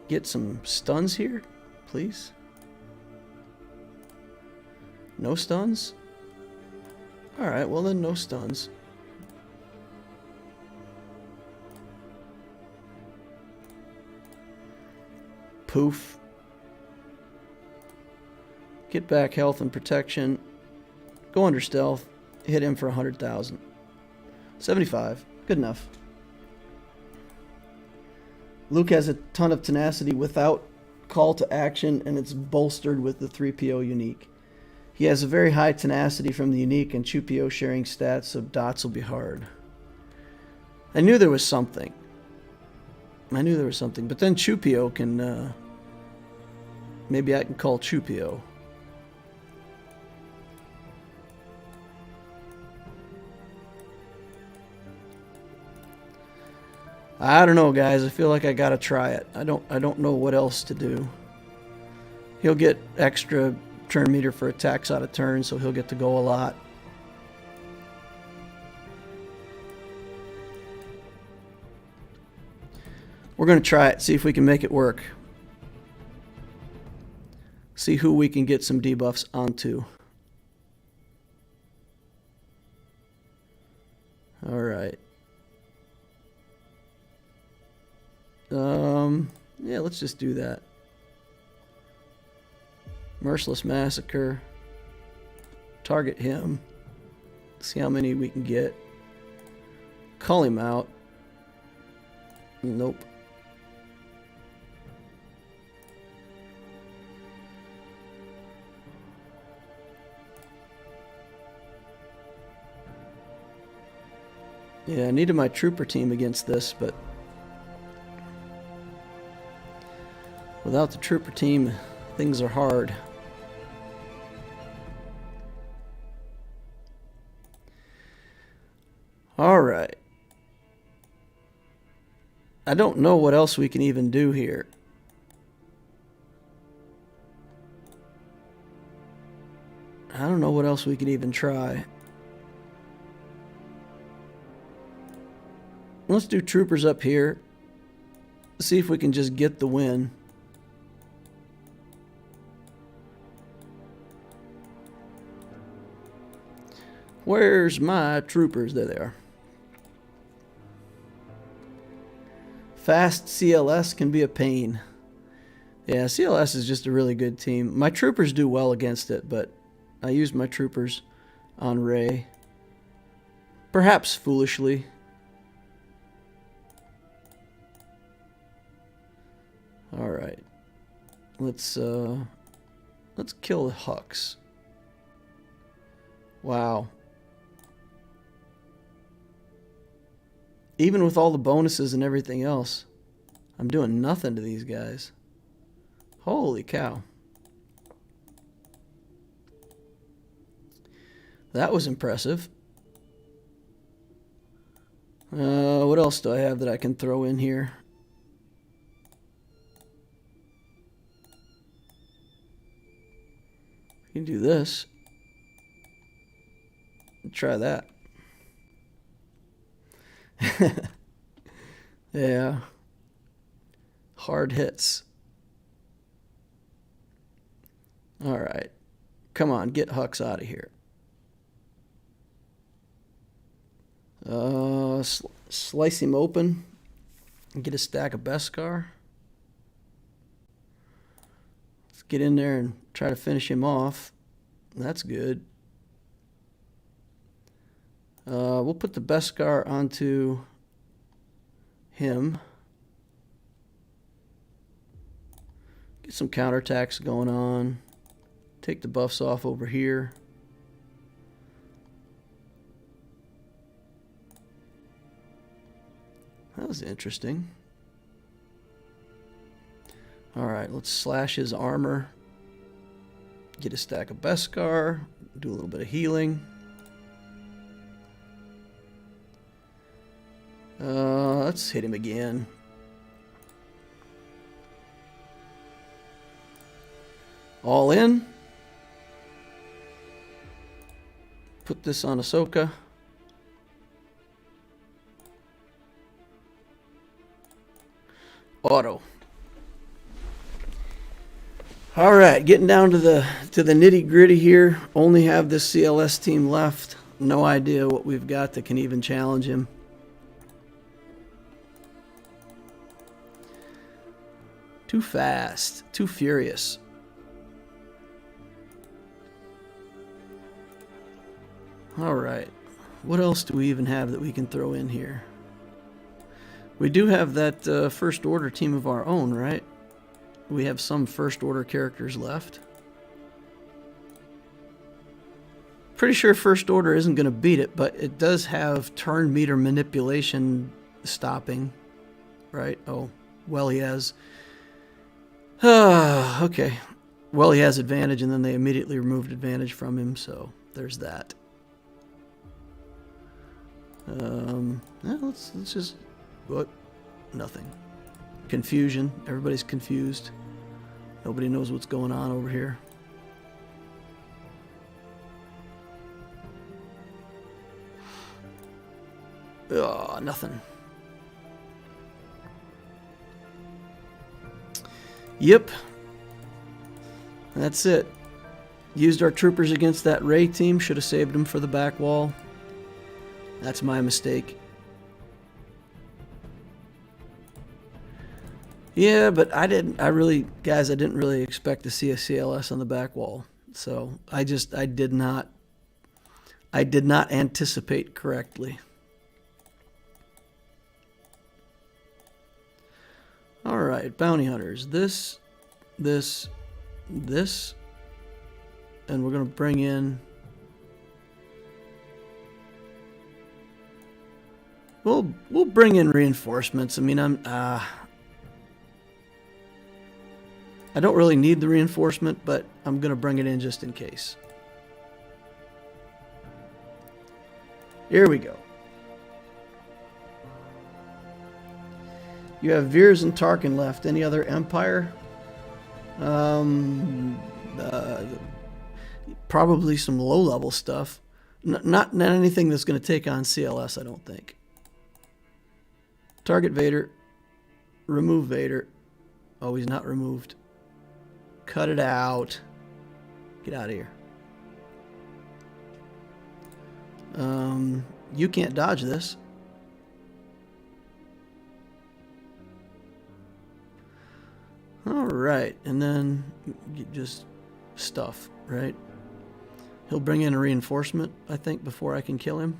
S1: get some stuns here, please. No stuns? Alright, well then no stuns. Poof. Get back health and protection. Go under stealth. Hit him for 100,000. 75. Good enough. Luke has a ton of tenacity without call to action, and it's bolstered with the 3PO unique. He has a very high tenacity from the unique and 2PO sharing stats, so dots will be hard. I knew there was something. But then 2PO can... maybe I can call 2PO. I don't know, guys. I feel like I gotta try it. I don't know what else to do. He'll get extra turn meter for attacks out of turn, so he'll get to go a lot. We're gonna try it, see if we can make it work. See who we can get some debuffs onto. All right. Yeah, let's just do that. Merciless Massacre. Target him. See how many we can get. Call him out. Nope. Yeah, I needed my trooper team against this, but without the trooper team, things are hard. All right. I don't know what else we can even do here. I don't know what else we can even try. Let's do troopers up here. See if we can just get the win. Where's my troopers? There they are. Fast CLS can be a pain. Yeah, CLS is just a really good team. My troopers do well against it, but I used my troopers on Rey. Perhaps foolishly. All right. Let's kill the Hux. Wow. Even with all the bonuses and everything else, I'm doing nothing to these guys. Holy cow. That was impressive. What else do I have that I can throw in here? You can do this. Try that. Yeah. Hard hits. All right. Come on, get Hux out of here. Slice him open and get a stack of Beskar. Let's get in there and try to finish him off. That's good. We'll put the Beskar onto him. Get some counterattacks going on. Take the buffs off over here. That was interesting. Alright, let's slash his armor. Get a stack of Beskar. Do a little bit of healing. Let's hit him again. All in. Put this on Ahsoka. Auto. All right, getting down to the nitty gritty here. Only have this CLS team left. No idea what we've got that can even challenge him. Too fast, too furious. All right, what else do we even have that we can throw in here? We do have that First Order team of our own, right? We have some First Order characters left. Pretty sure First Order isn't going to beat it, but it does have turn meter manipulation stopping, right? Oh, well, he has... okay. Well, he has advantage, and then they immediately removed advantage from him, so there's that. Yeah, let's just... What? Nothing. Confusion. Everybody's confused. Nobody knows what's going on over here. Oh, nothing. Yep. That's it. Used our troopers against that Ray team. Should have saved them for the back wall. That's my mistake. Yeah, but I didn't really expect to see a CLS on the back wall. So I did not anticipate correctly. All right, bounty hunters. This, and we're gonna bring in. We'll bring in reinforcements. I mean, I don't really need the reinforcement, but I'm gonna bring it in just in case. Here we go. You have Veers and Tarkin left. Any other Empire? Probably some low-level stuff. Not anything that's going to take on CLS, I don't think. Target Vader. Remove Vader. Oh, he's not removed. Cut it out. Get out of here. You can't dodge this. All right, and then just stuff, right? He'll bring in a reinforcement, I think, before I can kill him,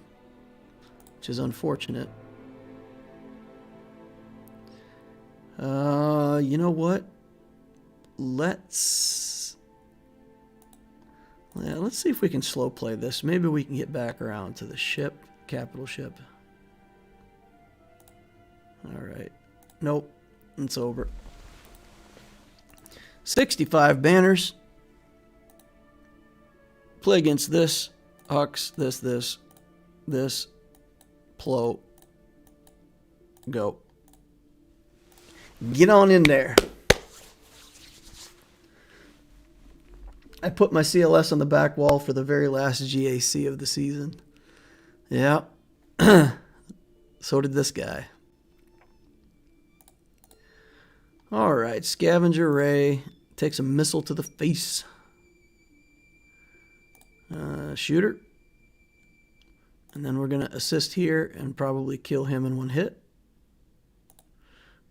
S1: which is unfortunate. You know what? Let's see if we can slow play this. Maybe we can get back around to the ship, capital ship. All right. Nope, it's over. 65 banners. Play against this. Hux, this. Plo. Go. Get on in there. I put my CLS on the back wall for the very last GAC of the season. Yeah. So did this guy. All right, Scavenger Ray takes a missile to the face. Shooter. And then we're going to assist here and probably kill him in one hit.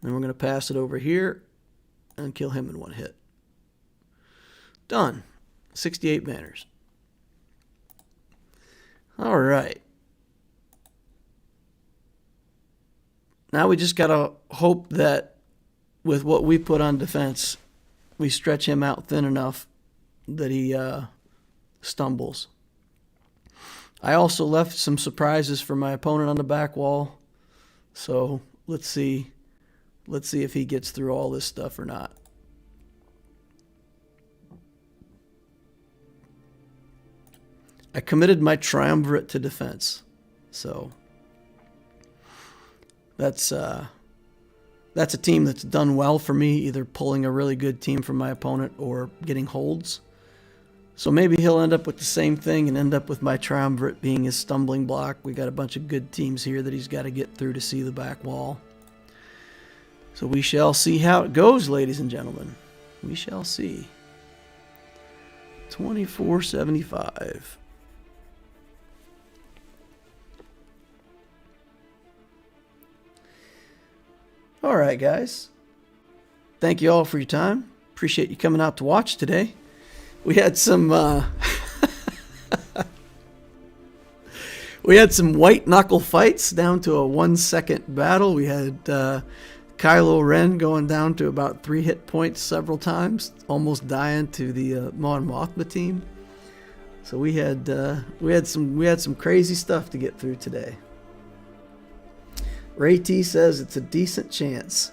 S1: Then we're going to pass it over here and kill him in one hit. Done. 68 banners. All right. Now we just got to hope that with what we put on defense, we stretch him out thin enough that he stumbles. I also left some surprises for my opponent on the back wall. So let's see if he gets through all this stuff or not. I committed my triumvirate to defense. So that's a team that's done well for me, either pulling a really good team from my opponent or getting holds. So maybe he'll end up with the same thing and end up with my triumvirate being his stumbling block. We got a bunch of good teams here that he's got to get through to see the back wall. So we shall see how it goes, ladies and gentlemen. We shall see. 2475. All right, guys. Thank you all for your time. Appreciate you coming out to watch today. We had some white knuckle fights down to a 1 second battle. We had Kylo Ren going down to about 3 hit points several times, almost dying to the Mon Mothma team. So we had some crazy stuff to get through today. Ray T says it's a decent chance.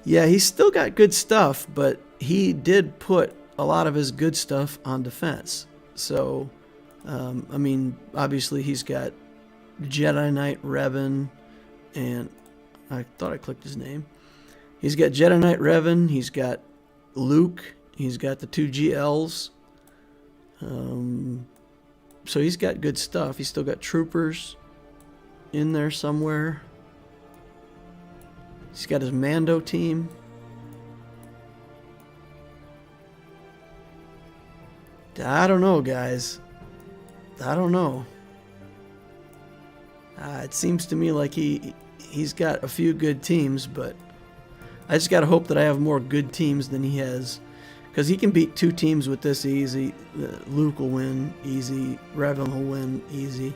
S1: Yeah, he's still got good stuff, but he did put a lot of his good stuff on defense. So, I mean, obviously he's got Jedi Knight Revan, and I thought I clicked his name. He's got Jedi Knight Revan, he's got Luke, he's got the 2 GLs. So he's got good stuff. He's still got troopers in there somewhere. He's got his Mando team. I don't know, guys. I don't know. It seems to me like he's got a few good teams, but I just got to hope that I have more good teams than he has. Because he can beat 2 teams with this easy. Luke will win easy. Revan will win easy.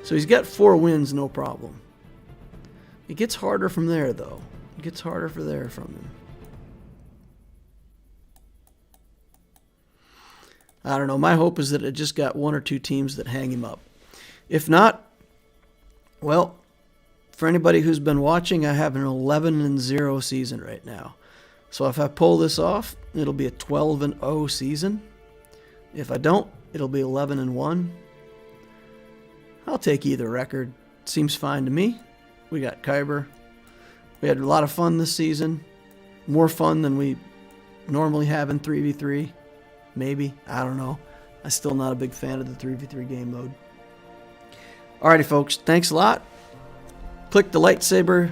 S1: So he's got 4 wins, no problem. It gets harder from there, though. It gets harder from there from him. I don't know. My hope is that it just got 1 or 2 teams that hang him up. If not, well, for anybody who's been watching, I have an 11-0 season right now. So if I pull this off, it'll be a 12-0 season. If I don't, it'll be 11-1. I'll take either record. Seems fine to me. We got Kyber. We had a lot of fun this season. More fun than we normally have in 3v3. Maybe. I don't know. I'm still not a big fan of the 3v3 game mode. Alrighty, folks. Thanks a lot. Click the like saber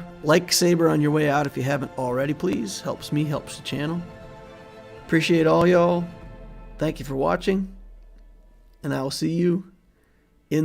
S1: on your way out if you haven't already, please. Helps me, helps the channel. Appreciate all y'all. Thank you for watching. And I will see you